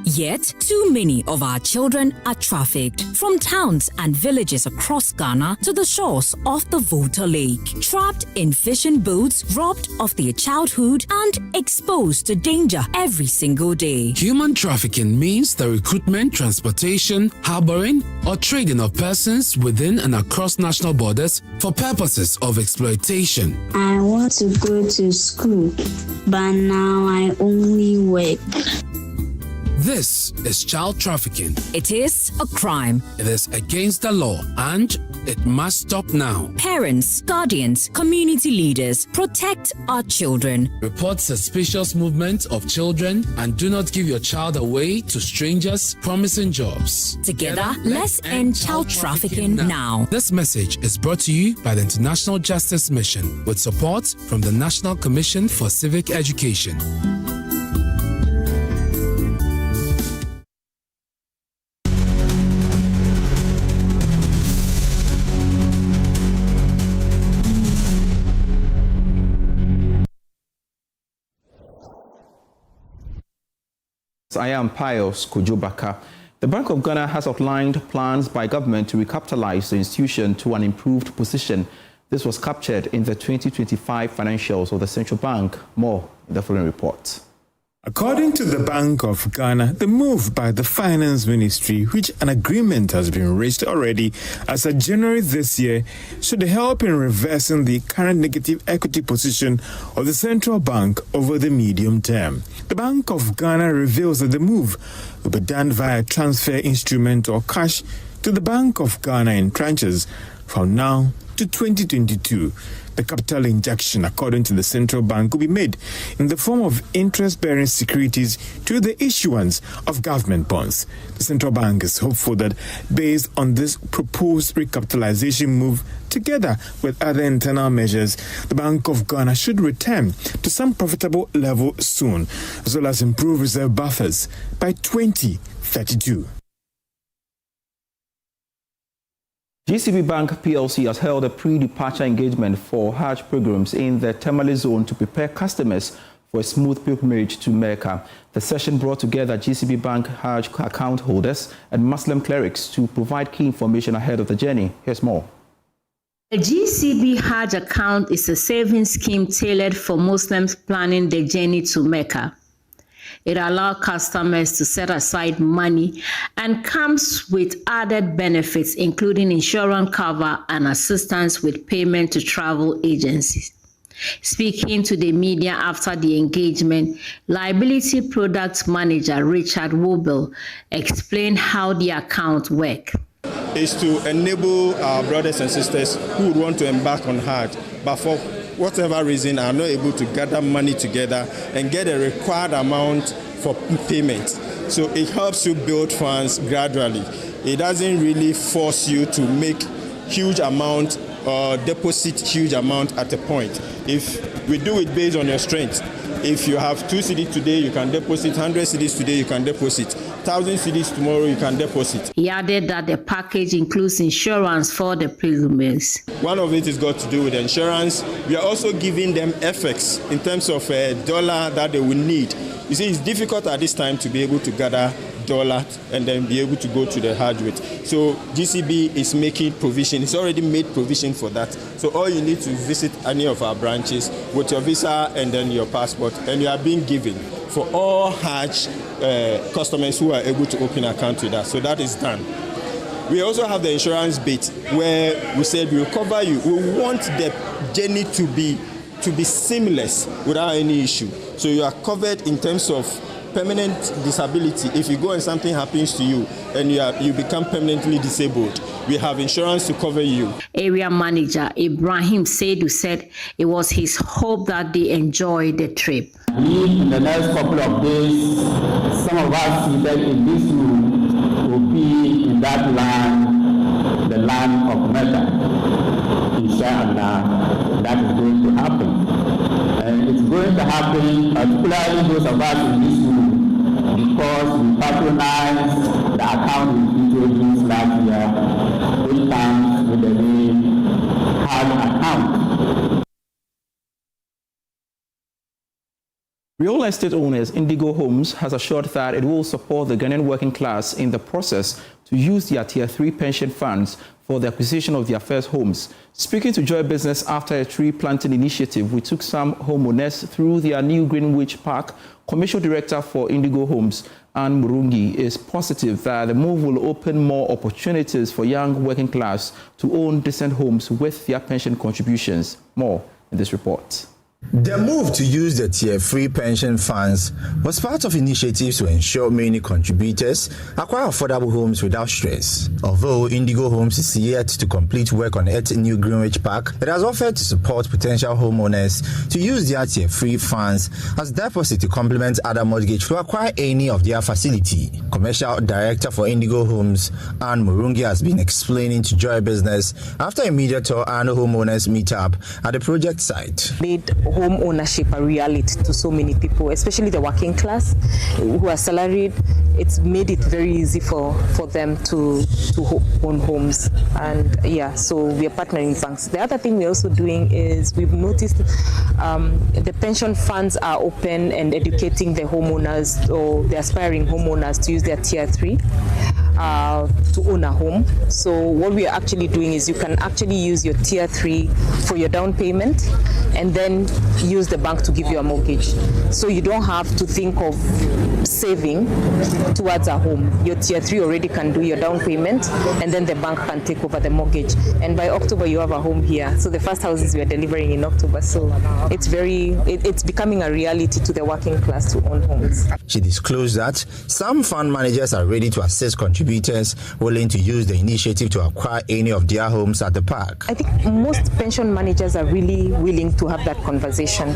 Yet, too many of our children are trafficked from towns and villages across Ghana to the shores of the Volta Lake, trapped in fishing boats, robbed of their childhood, and exposed to danger every single day. Human trafficking means the recruitment, transportation, harboring, or trading of persons within and across national borders for purposes of exploitation. I want to go to school, but now I only work. This is child trafficking. It is a crime. It is against the law and it must stop now. Parents, guardians, community leaders, protect our children. Report suspicious movement of children and do not give your child away to strangers promising jobs. Together, let's end child trafficking now. This message is brought to you by the International Justice Mission with support from the National Commission for Civic Education. I am Pius Kujubaka. The Bank of Ghana has outlined plans by government to recapitalize the institution to an improved position. This was captured in the 2025 financials of the central bank. More in the following report. According to the Bank of Ghana, the move by the Finance Ministry, which an agreement has been reached already as of January this year, should help in reversing the current negative equity position of the central bank over the medium term. The Bank of Ghana reveals that the move will be done via transfer instrument or cash to the Bank of Ghana in tranches from now to 2022. The capital injection, according to the central bank, will be made in the form of interest-bearing securities through the issuance of government bonds. The central bank is hopeful that based on this proposed recapitalization move, together with other internal measures, the Bank of Ghana should return to some profitable level soon, as well as improve reserve buffers by 2032. GCB Bank PLC has held a pre-departure engagement for Hajj pilgrims in the Tamale zone to prepare customers for a smooth pilgrimage to Mecca. The session brought together GCB Bank Hajj account holders and Muslim clerics to provide key information ahead of the journey. Here's more. The GCB Hajj account is a savings scheme tailored for Muslims planning the journey to Mecca. It allows customers to set aside money and comes with added benefits, including insurance cover and assistance with payment to travel agencies. Speaking to the media after the engagement, Liability Products Manager Richard Wobel explained how the account works. Is to enable our brothers and sisters who would want to embark on Hajj, but for whatever reason, are not able to gather money together and get a required amount for payment. So it helps you build funds gradually. It doesn't really force you to make huge amount or deposit huge amount at a point. If we do it based on your strength, if you have 2 cedis today, you can deposit 100 cedis today, you can deposit 1,000 cedis tomorrow, you can deposit. He added that the package includes insurance for the pilgrims. One of it is got to do with insurance. We are also giving them FX in terms of dollar that they will need. You see, it's difficult at this time to be able to gather dollar and then be able to go to the Hajj with. So GCB is making provision. It's already made provision for that. So all you need to visit any of our branches with your visa and then your passport, and you are being given for all Hajj customers who are able to open an account with us. So that is done. We also have the insurance bit where we said we will cover you. We want the journey to be seamless without any issue. So you are covered in terms of permanent disability. If you go and something happens to you and you become permanently disabled, we have insurance to cover you. Area manager Ibrahim Seidu said it was his hope that they enjoy the trip. In the next couple of days, some of us seated in this room will be in that land, the land of Mecca. Inshallah, that is going to happen. And it's going to happen, particularly those of us in this room, because we patronize the account we introduced last year, which comes with the name Hard Account. Real estate owners Indigo Homes has assured that it will support the Ghanaian working class in the process to use their Tier 3 pension funds for the acquisition of their first homes. Speaking to Joy Business after a tree planting initiative, we took some homeowners through their new Greenwich Park. Commercial Director for Indigo Homes, Anne Murungi, is positive that the move will open more opportunities for young working class to own decent homes with their pension contributions. More in this report. The move to use the Tier 3 pension funds was part of initiatives to ensure many contributors acquire affordable homes without stress. Although Indigo Homes is yet to complete work on its new Greenwich Park, it has offered to support potential homeowners to use their Tier 3 funds as deposit to complement other mortgage to acquire any of their facility. Commercial Director for Indigo Homes, Anne Murungi, has been explaining to Joy Business after a media tour and homeowners meetup at the project site. Home ownership a reality to so many people, especially the working class who are salaried. It's made it very easy for them to own homes, and yeah, so we are partnering with banks. The other thing we're also doing is we've noticed the pension funds are open and educating the homeowners or the aspiring homeowners to use their Tier 3 to own a home. So what we are actually doing is you can actually use your Tier 3 for your down payment and then use the bank to give you a mortgage. So you don't have to think of saving towards a home. Your Tier 3 already can do your down payment, and then the bank can take over the mortgage. And by October, you have a home here. So the first houses we are delivering in October. So it's becoming a reality to the working class to own homes. She disclosed that some fund managers are ready to assist contributors willing to use the initiative to acquire any of their homes at the park. I think most pension managers are really willing to have that conversation.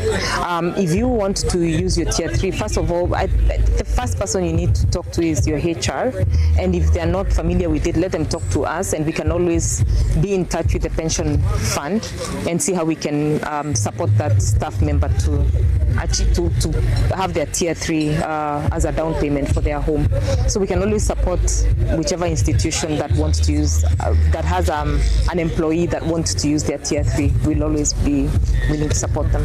If you want to use your Tier 3, first of all, the first person you need to talk to is your HR, and if they're not familiar with it, let them talk to us, and we can always be in touch with the pension fund and see how we can support that staff member to have their Tier 3 as a down payment for their home. So we can always support whichever institution that wants to use, that has an employee that wants to use their Tier 3. We'll always be willing to support them.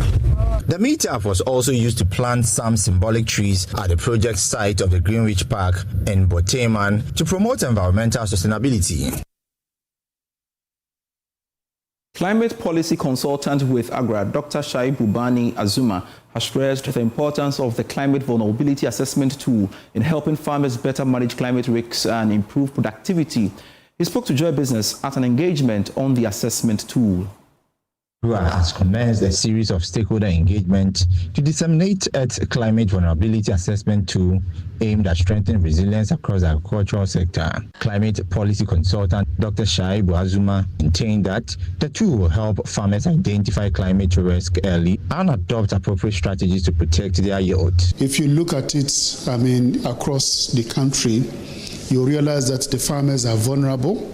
The meetup was also used to plant some symbolic trees at the project site of the Greenwich Park in Boteman to promote environmental sustainability. Climate policy consultant with AGRA, Dr. Shaibu Bani Azuma, has stressed the importance of the climate vulnerability assessment tool in helping farmers better manage climate risks and improve productivity. He spoke to Joy Business at an engagement on the assessment tool. RUA has commenced a series of stakeholder engagement to disseminate its climate vulnerability assessment tool aimed at strengthening resilience across the agricultural sector. Climate policy consultant Dr. Shaibu Azuma maintained that the tool will help farmers identify climate risk early and adopt appropriate strategies to protect their yield. If you look at it, across the country, you realize that the farmers are vulnerable.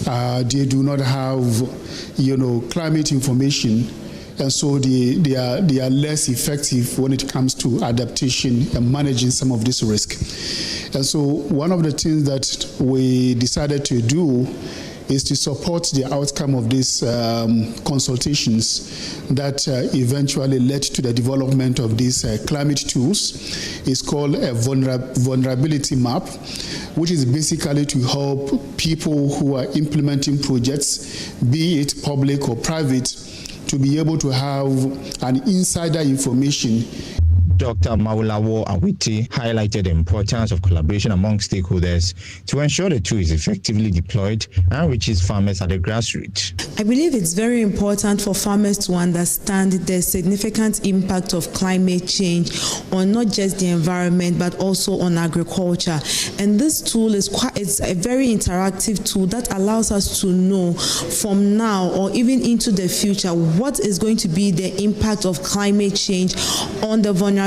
They do not have, climate information, and so they are less effective when it comes to adaptation and managing some of this risk. And so one of the things that we decided to do is to support the outcome of these consultations that eventually led to the development of these climate tools. It's called a vulnerability map, which is basically to help people who are implementing projects, be it public or private, to be able to have an insider information. Dr. Maulawo Awiti highlighted the importance of collaboration among stakeholders to ensure the tool is effectively deployed and reaches farmers at the grassroots. I believe it's very important for farmers to understand the significant impact of climate change on not just the environment but also on agriculture. And this tool it's a very interactive tool that allows us to know from now or even into the future what is going to be the impact of climate change on the vulnerability,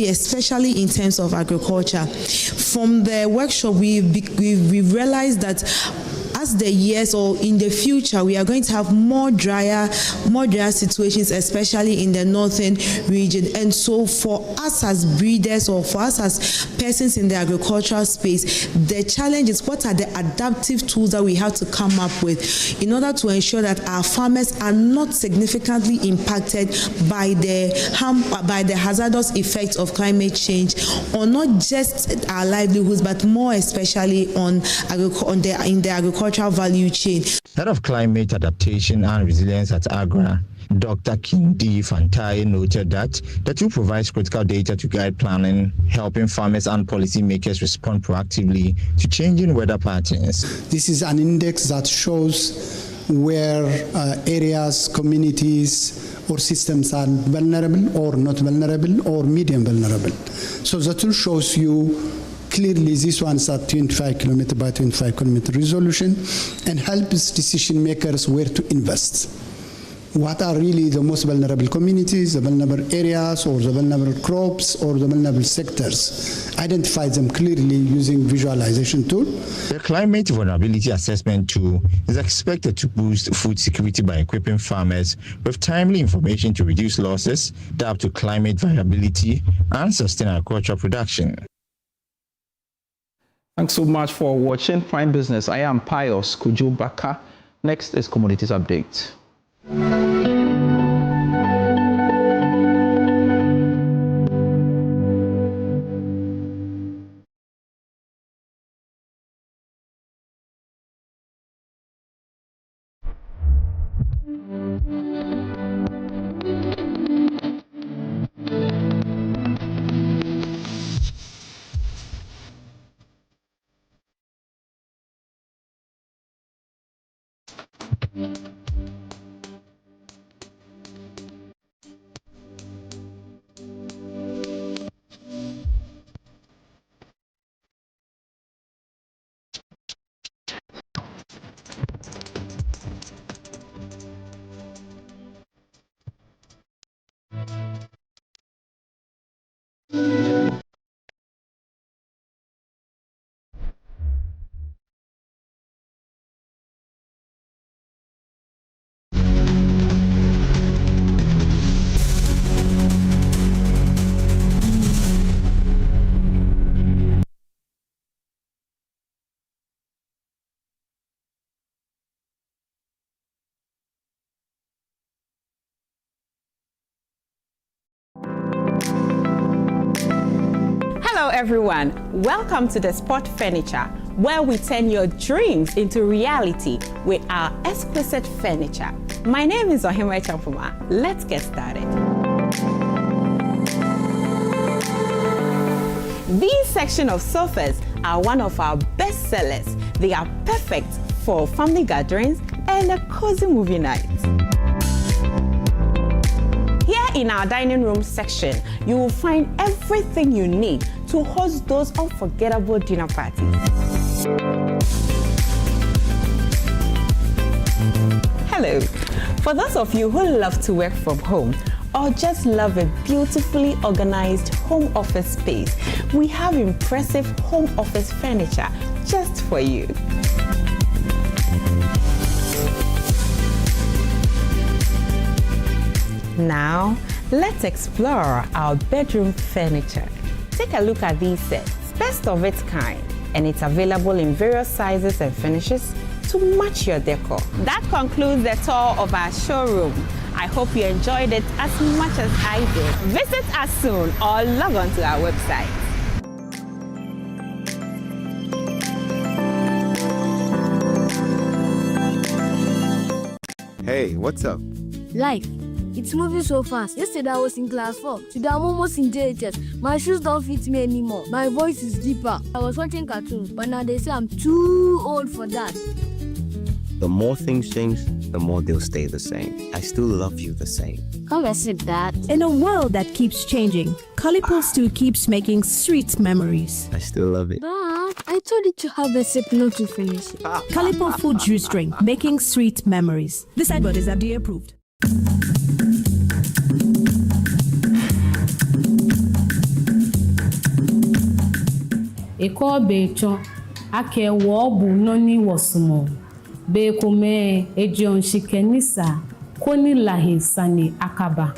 especially in terms of agriculture. From the workshop, we realized that as the years or in the future, we are going to have more drier situations, especially in the northern region. And so for us as breeders or for us as persons in the agricultural space, the challenge is what are the adaptive tools that we have to come up with in order to ensure that our farmers are not significantly impacted by the hazardous effects of climate change on not just our livelihoods, but more especially in the agricultural value chain. Head of Climate Adaptation and Resilience at AGRA, Dr. Kindi Fantaye, noted that the tool provides critical data to guide planning, helping farmers and policymakers respond proactively to changing weather patterns. This is an index that shows where areas, communities, or systems are vulnerable or not vulnerable or medium vulnerable. So the tool shows you clearly these ones are 25 kilometer by 25 kilometer resolution and helps decision makers where to invest. What are really the most vulnerable communities, the vulnerable areas, or the vulnerable crops, or the vulnerable sectors. Identify them clearly using visualization tool. The Climate Vulnerability Assessment tool is expected to boost food security by equipping farmers with timely information to reduce losses, adapt to climate variability, and sustain agricultural production. Thanks so much for watching Prime Business. I am Pius Kujo Baka. Next is Commodities Update. Hello everyone, welcome to the Spot Furniture, where we turn your dreams into reality with our exquisite furniture. My name is Ohima Champuma. Let's get started. These section of sofas are one of our best sellers. They are perfect for family gatherings and a cozy movie night. in our dining room section, you will find everything you need to host those unforgettable dinner parties. Hello. For those of you who love to work from home or just love a beautifully organized home office space, we have impressive home office furniture just for you. Now, let's explore our bedroom furniture. Take a look at these sets, best of its kind, and it's available in various sizes and finishes to match your decor. That concludes the tour of our showroom. I hope you enjoyed it as much as I did. Visit us soon or log on to our website. Hey, what's up? Life. It's moving so fast. Yesterday I was in class 4. Today I'm almost in JHS. My shoes don't fit me anymore. My voice is deeper. I was watching cartoons, but now they say I'm too old for that. The more things change, the more they'll stay the same. I still love you the same. Come and sit, Dad. In a world that keeps changing, Korle-Bu still keeps making sweet memories. I still love it. Dad, I told you to have a sip, not to finish it. Korle-Bu food juice drink, making sweet memories. This advert is FDA approved. Eko becho ake wo bu noni wosumo be kome ejon shikenisa koni lahi sani akaba.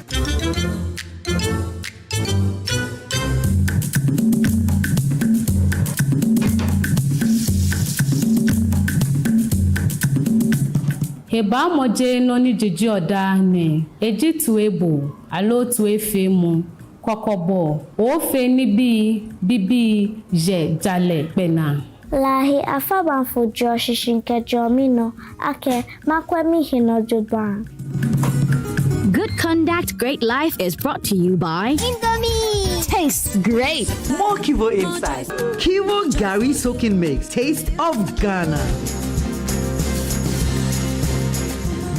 Heba moje noni jiji oda ne eji tuebo alo tuefe mu kokobo o fe ni bibi je jale pena lahi afaba fo jo shishinke jomino ake makwemi hino jodwan. Good Conduct, Great Life is brought to you by Indomie. Tastes great. More Kivo inside. Kivo Gari Soaking Mix. Taste of Ghana.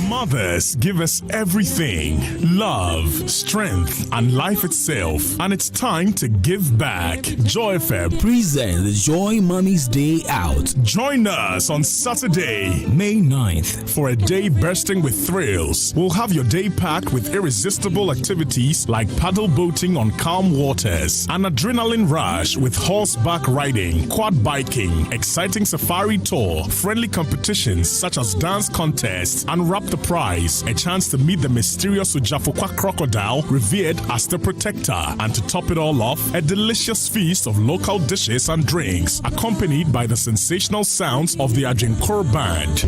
Mothers give us everything, love, strength, and life itself. And it's time to give back. Joy FM presents the Joy Mommy's Day Out. Join us on Saturday, May 9th, for a day bursting with thrills. We'll have your day packed with irresistible activities like paddle boating on calm waters, an adrenaline rush with horseback riding, quad biking, exciting safari tour, friendly competitions such as dance contests, and wrap the prize, a chance to meet the mysterious Ujafokwa crocodile revered as the protector, and to top it all off, a delicious feast of local dishes and drinks accompanied by the sensational sounds of the Ajinkor Band.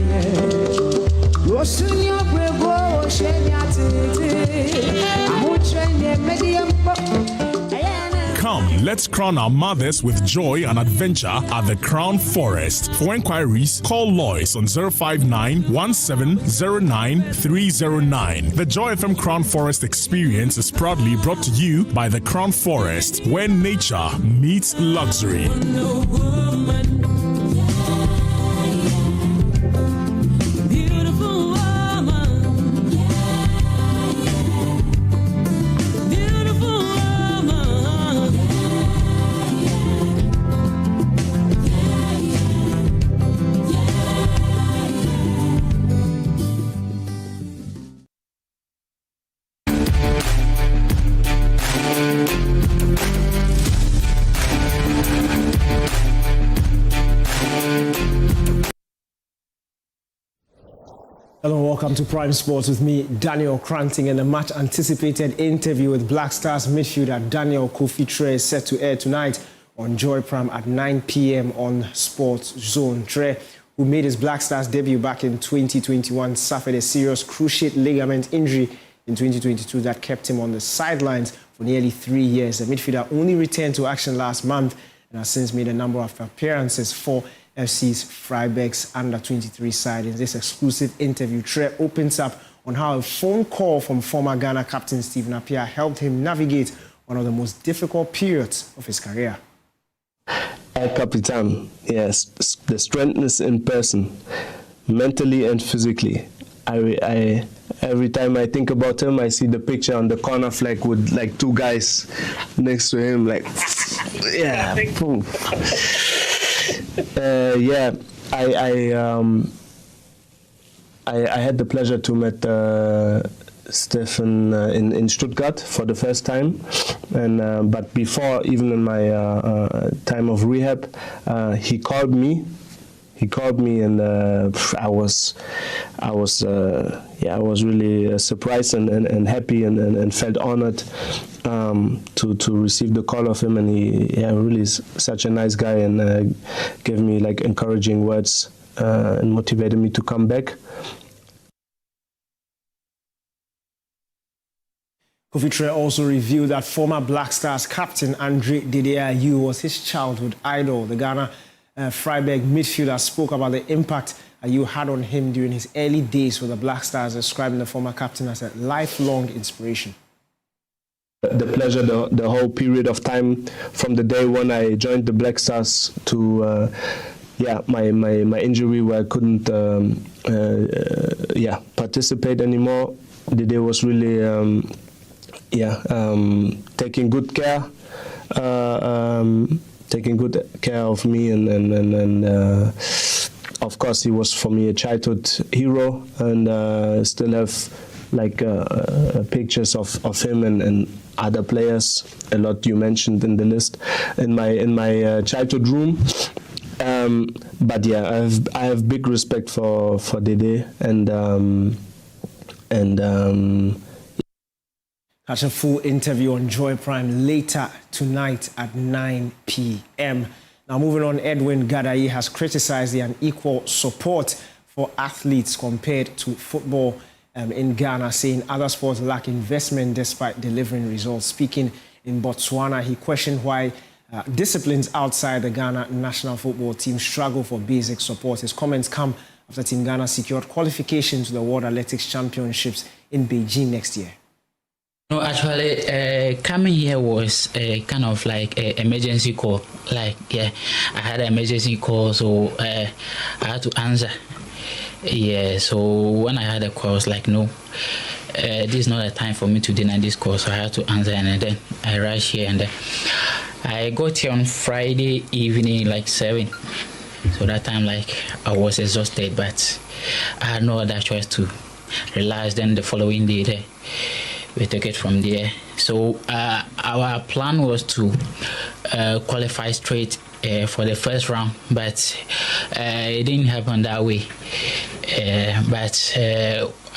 Come, let's crown our mothers with joy and adventure at the Crown Forest. For inquiries, call Lois on 059-1709-309. The Joy FM Crown Forest experience is proudly brought to you by the Crown Forest, where nature meets luxury. Hello, welcome to Prime Sports with me, Daniel Cranting, and a much-anticipated interview with Black Stars midfielder Daniel Kofi Tre is set to air tonight on Joy Prime at 9 p.m. on Sports Zone. Tre, who made his Black Stars debut back in 2021, suffered a serious cruciate ligament injury in 2022 that kept him on the sidelines for nearly 3 years. The midfielder only returned to action last month and has since made a number of appearances for FC's Freiburg's under-23 side. In this exclusive interview, Tre opens up on how a phone call from former Ghana captain Stephen Appiah helped him navigate one of the most difficult periods of his career. Capitan, yes, the strength is in person, mentally and physically. I every time I think about him, I see the picture on the corner flag with like 2 guys next to him, like, yeah. I had the pleasure to meet Stefan in Stuttgart for the first time, and but before, even in my time of rehab, he called me. He called me, and I was really surprised and happy and felt honored to receive the call of him. And he really is such a nice guy, and gave me like encouraging words and motivated me to come back. Kofi also revealed that former Black Stars captain Andre Ayew was his childhood idol. The Ghana Freiburg midfielder spoke about the impact Ayew had on him during his early days with the Black Stars, describing the former captain as a lifelong inspiration. The pleasure, the whole period of time from the day when I joined the Black Stars to my injury where I couldn't participate anymore. The day was really taking good care. Taking good care of me, and of course he was for me a childhood hero, and still have like pictures of him and other players, a lot you mentioned in the list, in my childhood room. But yeah, I have big respect for Dede, and Catch a full interview on Joy Prime later tonight at 9 p.m. Now, moving on, Edwin Gadayi has criticized the unequal support for athletes compared to football in Ghana, saying other sports lack investment despite delivering results. Speaking in Botswana, he questioned why disciplines outside the Ghana national football team struggle for basic support. His comments come after Team Ghana secured qualification to the World Athletics Championships in Beijing next year. No, actually, coming here was kind of like an emergency call. Like, I had an emergency call, so I had to answer. Yeah, so when I had a call, I was like, no, this is not a time for me to deny this call, so I had to answer, and then I rushed here, and then I got here on Friday evening, like 7. So that time, like, I was exhausted, but I had no other choice to relax. Then the following day, we took it from there. So our plan was to qualify straight for the first round, but it didn't happen that way. But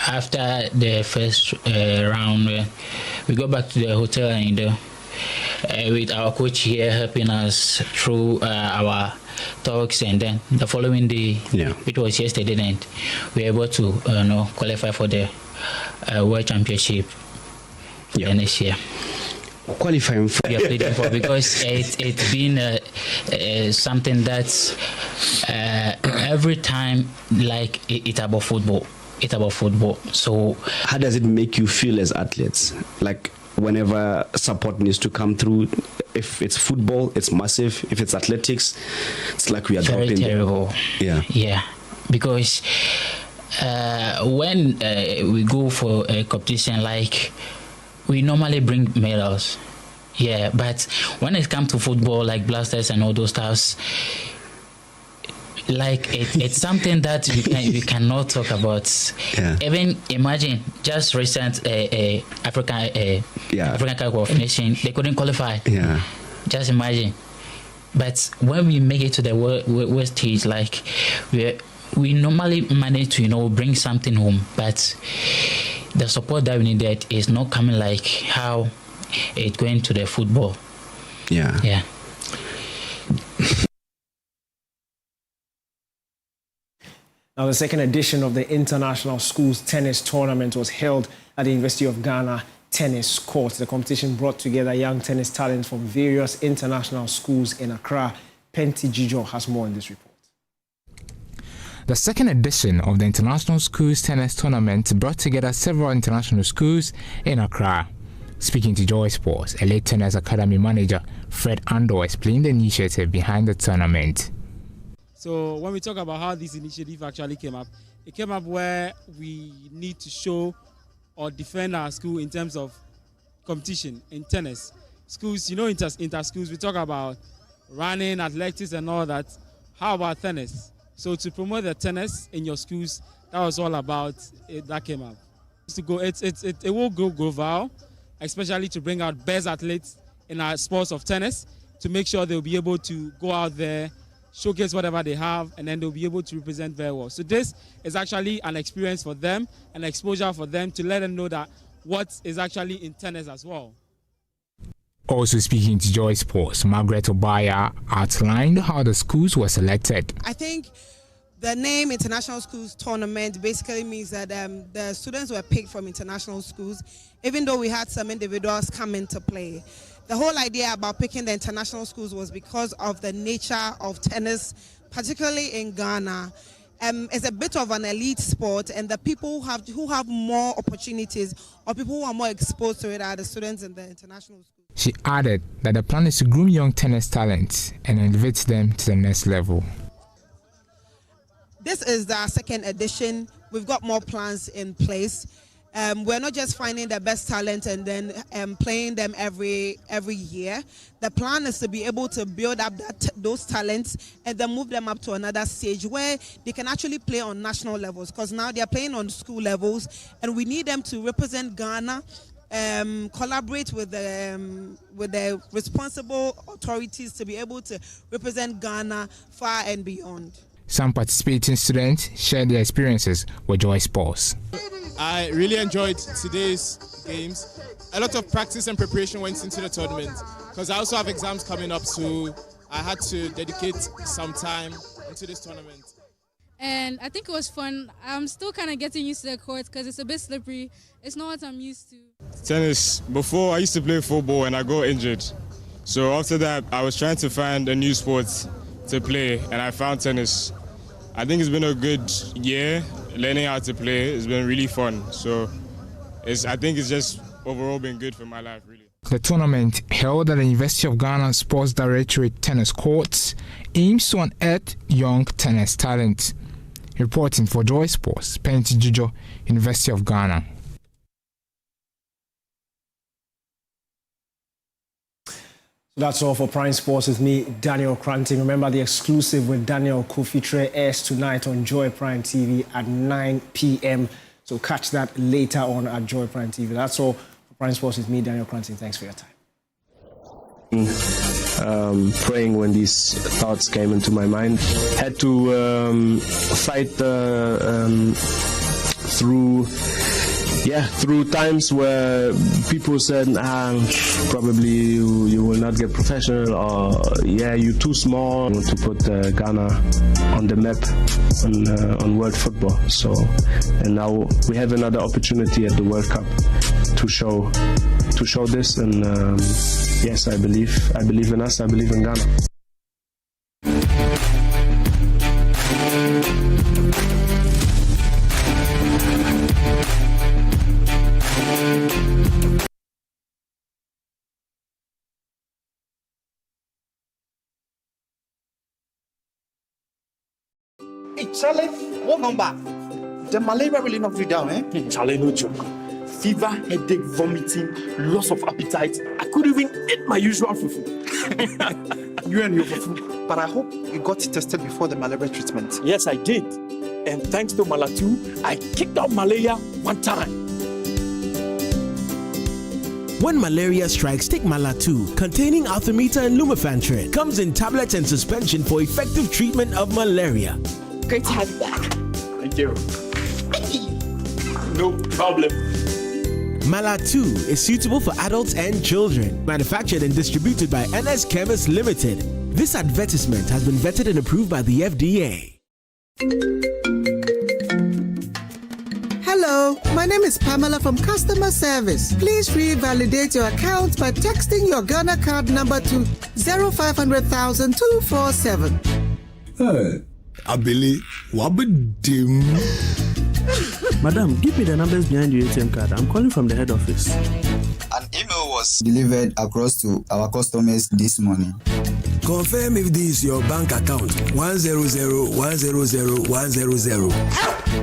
after the first round, we go back to the hotel, and with our coach here helping us through our talks, and then the following day, it was yesterday, and we were able to qualify for the World Championship next year. Qualifying for we are pleading for, because it's been something that's every time like it's about football. It's about football. So how does it make you feel as athletes? Like whenever support needs to come through, if it's football, it's massive. If it's athletics, it's like we are very dropping. Terrible. Yeah. Because when we go for a competition, like, we normally bring medals, but when it comes to football, like blasters and all those stuff, like it's something that we cannot talk about. Even imagine just recent African Cup of Nations, they couldn't qualify. Just imagine. But when we make it to the world stage, like we normally manage to bring something home, but the support that we needed is not coming like how it's going to the football. Yeah. Now, the second edition of the International Schools Tennis Tournament was held at the University of Ghana Tennis Court. The competition brought together young tennis talents from various international schools in Accra. Penti Jijo has more in this report. The second edition of the International Schools Tennis Tournament brought together several international schools in Accra. Speaking to Joy Sports, elite tennis academy manager Fred Ando explained the initiative behind the tournament. So when we talk about how this initiative actually came up, it came up where we need to show or defend our school in terms of competition in tennis. Schools, inter schools, we talk about running, athletics and all that. How about tennis? So to promote the tennis in your schools, that was all about it, that came up. It will go global, especially to bring out best athletes in our sports of tennis, to make sure they'll be able to go out there, showcase whatever they have, and then they'll be able to represent very well. So this is actually an experience for them, an exposure for them to let them know that what is actually in tennis as well. Also speaking to Joy Sports, Margaret Obaya outlined how the schools were selected. I think the name International Schools Tournament basically means that the students were picked from international schools, even though we had some individuals come into play. The whole idea about picking the international schools was because of the nature of tennis, particularly in Ghana. It's a bit of an elite sport, and the people who have more opportunities or people who are more exposed to it are the students in the international schools. She added that the plan is to groom young tennis talents and elevate them to the next level. This is the second edition. We've got more plans in place. We're not just finding the best talent and then playing them every year. The plan is to be able to build up those talents and then move them up to another stage where they can actually play on national levels, because now they're playing on school levels and we need them to represent Ghana, collaborate with the responsible authorities to be able to represent Ghana far and beyond. Some participating students shared their experiences with Joy Sports. I really enjoyed today's games. A lot of practice and preparation went into the tournament because I also have exams coming up, so I had to dedicate some time into this tournament. And I think it was fun. I'm still kind of getting used to the court because it's a bit slippery. It's not what I'm used to. Tennis. Before, I used to play football and I got injured. So after that, I was trying to find a new sport to play, and I found tennis. I think it's been a good year learning how to play. It's been really fun. So I think it's just overall been good for my life, really. The tournament, held at the University of Ghana Sports Directorate Tennis Courts, aims to unearth young tennis talent. Reporting for Joy Sports, Penti Jujo, University of Ghana. That's all for Prime Sports with me, Daniel Cranting. Remember, the exclusive with Daniel Kofi airs tonight on Joy Prime TV at 9 p.m. So catch that later on at Joy Prime TV. That's all for Prime Sports with me, Daniel Cranting. Thanks for your time. Praying when these thoughts came into my mind. Had to fight through times where people said, probably you will not get professional, or you're too small. I want to put Ghana on the map on world football. So, and now we have another opportunity at the World Cup to show this. And yes, I believe in us. I believe in Ghana. Hey, Charlie, what number? The malaria really knocked you down, eh? Charlie, no joke. Fever, headache, vomiting, loss of appetite. I couldn't even eat my usual fufu. You and your fufu. But I hope you got tested before the malaria treatment. Yes, I did. And thanks to Malatu, I kicked out malaria one time. When malaria strikes, take Malatu, containing artemether and lumefantrine. Comes in tablets and suspension for effective treatment of malaria. Great to have you back. Thank you. No problem. Malatu is suitable for adults and children. Manufactured and distributed by NS Chemist Limited. This advertisement has been vetted and approved by the FDA. Hello, my name is Pamela from Customer Service. Please revalidate your account by texting your Ghana card number to 0500,000 247. Hey, Abili, wabadim. Madam, give me the numbers behind your ATM card. I'm calling from the head office. An email was delivered across to our customers this morning. Confirm if this is your bank account. 100-100-100-100.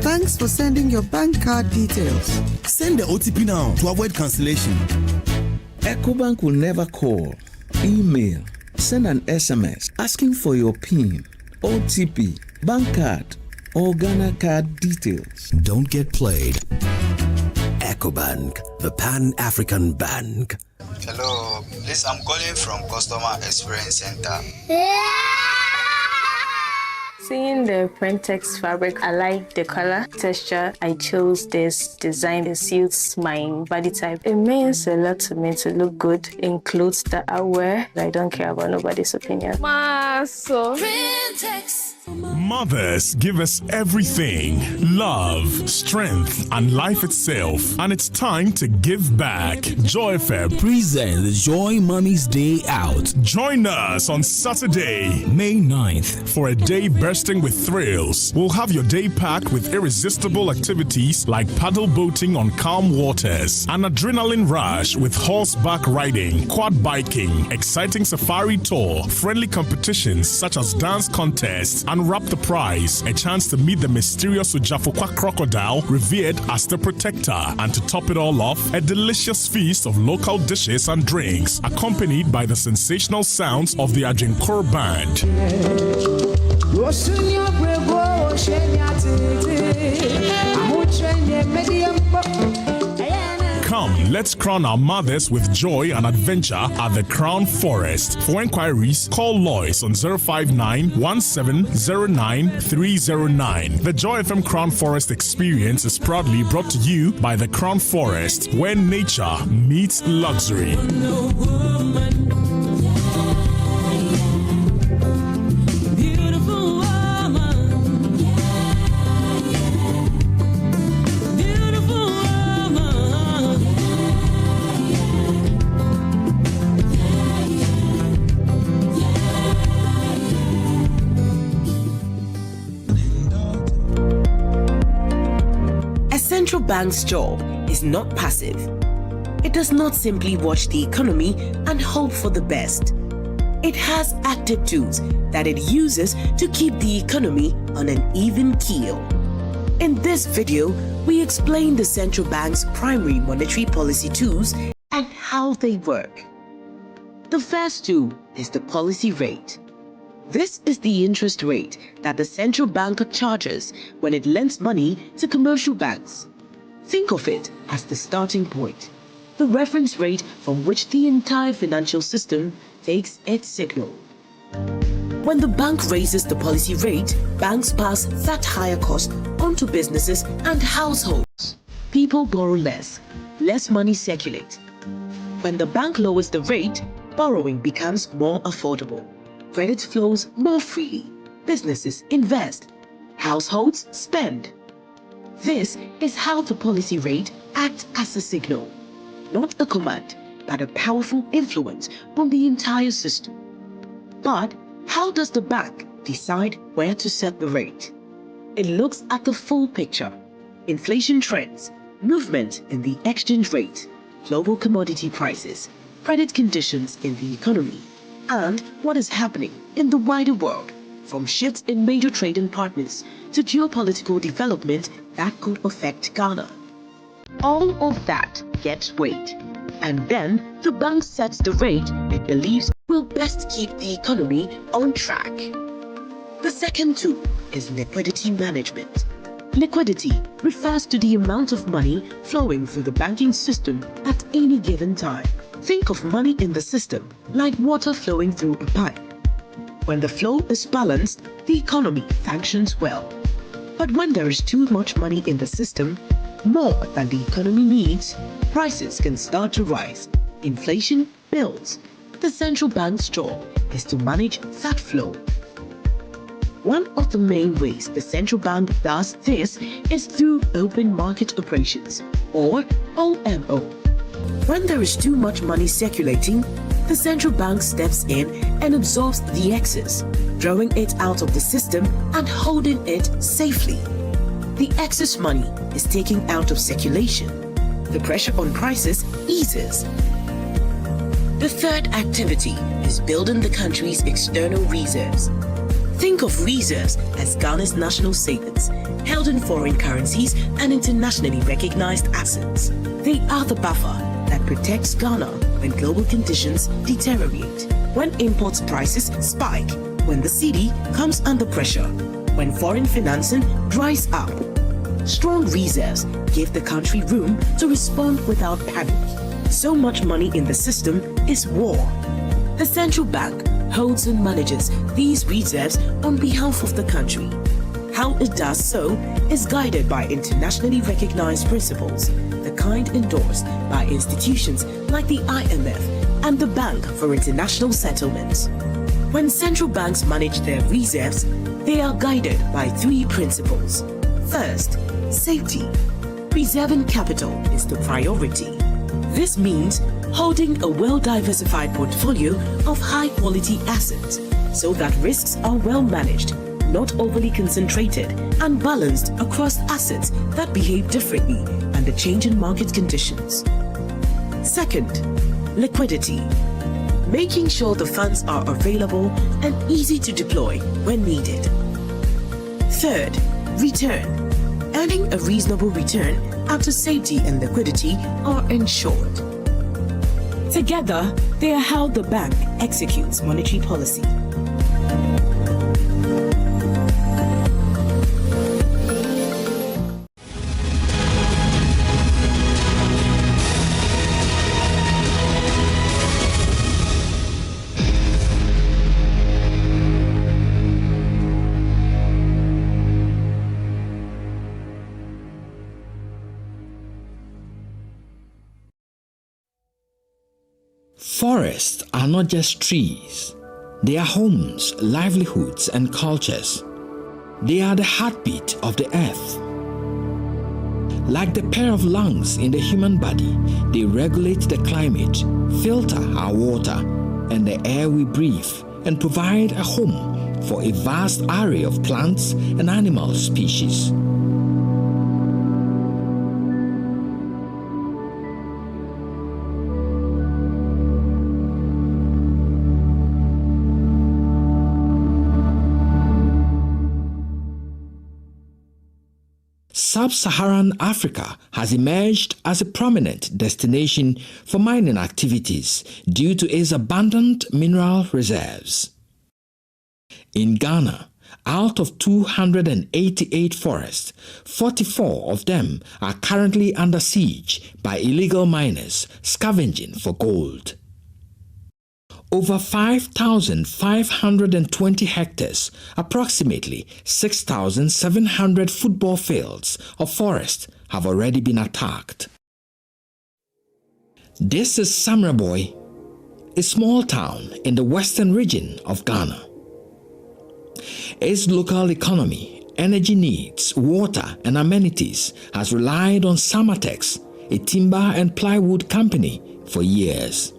Thanks for sending your bank card details. Send the OTP now to avoid cancellation. EcoBank will never call, email, send an SMS asking for your PIN, OTP, bank card, or Ghana card details. Don't get played. EcoBank, the Pan-African Bank. Hello, please, I'm calling from Customer Experience Center. Seeing the Prentex fabric, I like the color, texture. I chose this design. It suits my body type. It means a lot to me to look good in clothes that I wear. I don't care about nobody's opinion. Prentex. Mothers give us everything, love, strength, and life itself. And it's time to give back. Joy FM presents the Joy Mommy's Day Out. Join us on Saturday, May 9th, for a day bursting with thrills. We'll have your day packed with irresistible activities like paddle boating on calm waters, an adrenaline rush with horseback riding, quad biking, exciting safari tour, friendly competitions such as dance contests, and wrap the prize, a chance to meet the mysterious Ujafokwa crocodile revered as the protector, and to top it all off, a delicious feast of local dishes and drinks, accompanied by the sensational sounds of the Ajinkor Band. Come, let's crown our mothers with joy and adventure at the Crown Forest. For inquiries, call Lois on 059-1709-309. The Joy FM Crown Forest experience is proudly brought to you by the Crown Forest, where nature meets luxury. Central bank's job is not passive. It does not simply watch the economy and hope for the best. It has active tools that it uses to keep the economy on an even keel. In this video, we explain the central bank's primary monetary policy tools and how they work. The first tool is the policy rate. This is the interest rate that the central bank charges when it lends money to commercial banks. Think of it as the starting point, the reference rate from which the entire financial system takes its signal. When the bank raises the policy rate, banks pass that higher cost onto businesses and households. People borrow less money circulates. When the bank lowers the rate, borrowing becomes more affordable. Credit flows more freely. Businesses invest. Households spend. This is how the policy rate acts as a signal, not a command, but a powerful influence on the entire system. But how does the bank decide where to set the rate? It looks at the full picture: inflation trends, movement in the exchange rate, global commodity prices, credit conditions in the economy, and what is happening in the wider world, from shifts in major trading partners to geopolitical development that could affect Ghana. All of that gets weighed, and then the bank sets the rate it believes will best keep the economy on track. The second tool is liquidity management. Liquidity refers to the amount of money flowing through the banking system at any given time. Think of money in the system like water flowing through a pipe. When the flow is balanced, the economy functions well. But when there is too much money in the system, more than the economy needs, prices can start to rise. Inflation builds. The central bank's job is to manage that flow. One of the main ways the central bank does this is through open market operations, or OMO. When there is too much money circulating, the central bank steps in and absorbs the excess, drawing it out of the system and holding it safely. The excess money is taken out of circulation. The pressure on prices eases. The third activity is building the country's external reserves. Think of reserves as Ghana's national savings, held in foreign currencies and internationally recognized assets. They are the buffer that protects Ghana when global conditions deteriorate, when import prices spike, when the cedi comes under pressure, when foreign financing dries up. Strong reserves give the country room to respond without panic. So much money in the system is war. The central bank holds and manages these reserves on behalf of the country. How it does so is guided by internationally recognized principles, the kind endorsed by institutions like the IMF and the Bank for International Settlements. When central banks manage their reserves, they are guided by three principles. First, safety. Preserving capital is the priority. This means holding a well-diversified portfolio of high-quality assets so that risks are well managed, not overly concentrated, and balanced across assets that behave differently under changing market conditions. Second, liquidity. Making sure the funds are available and easy to deploy when needed. Third, return. Earning a reasonable return after safety and liquidity are ensured. Together, they are how the bank executes monetary policy. Forests are not just trees. They are homes, livelihoods, and cultures. They are the heartbeat of the earth. Like the pair of lungs in the human body, they regulate the climate, filter our water and the air we breathe, and provide a home for a vast array of plants and animal species. Sub-Saharan Africa has emerged as a prominent destination for mining activities due to its abundant mineral reserves. In Ghana, out of 288 forests, 44 of them are currently under siege by illegal miners scavenging for gold. Over 5,520 hectares, approximately 6,700 football fields of forest have already been attacked. This is Samraboy, a small town in the western region of Ghana. Its local economy, energy needs, water and amenities has relied on Samatex, a timber and plywood company, for years.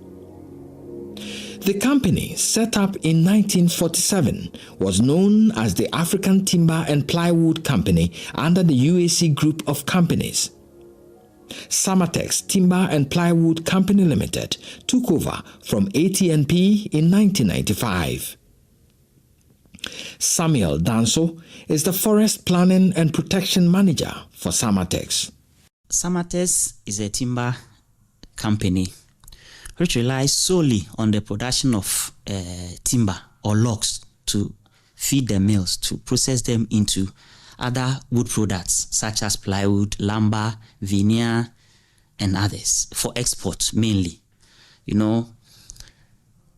The company, set up in 1947, was known as the African Timber and Plywood Company under the UAC Group of Companies. Samatex Timber and Plywood Company Limited took over from AT&P in 1995. Samuel Danso is the Forest Planning and Protection Manager for Samatex. Samatex is a timber company which relies solely on the production of timber or logs to feed the mills, to process them into other wood products such as plywood, lumber, veneer, and others for export mainly. You know,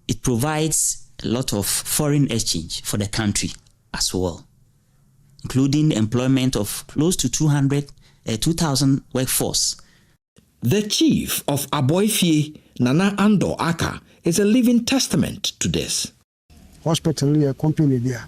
it provides a lot of foreign exchange for the country as well, including employment of close to 2,000 workforce. The chief of Aboifie, Nana Ando Aka, is a living testament to this. Hospital company there.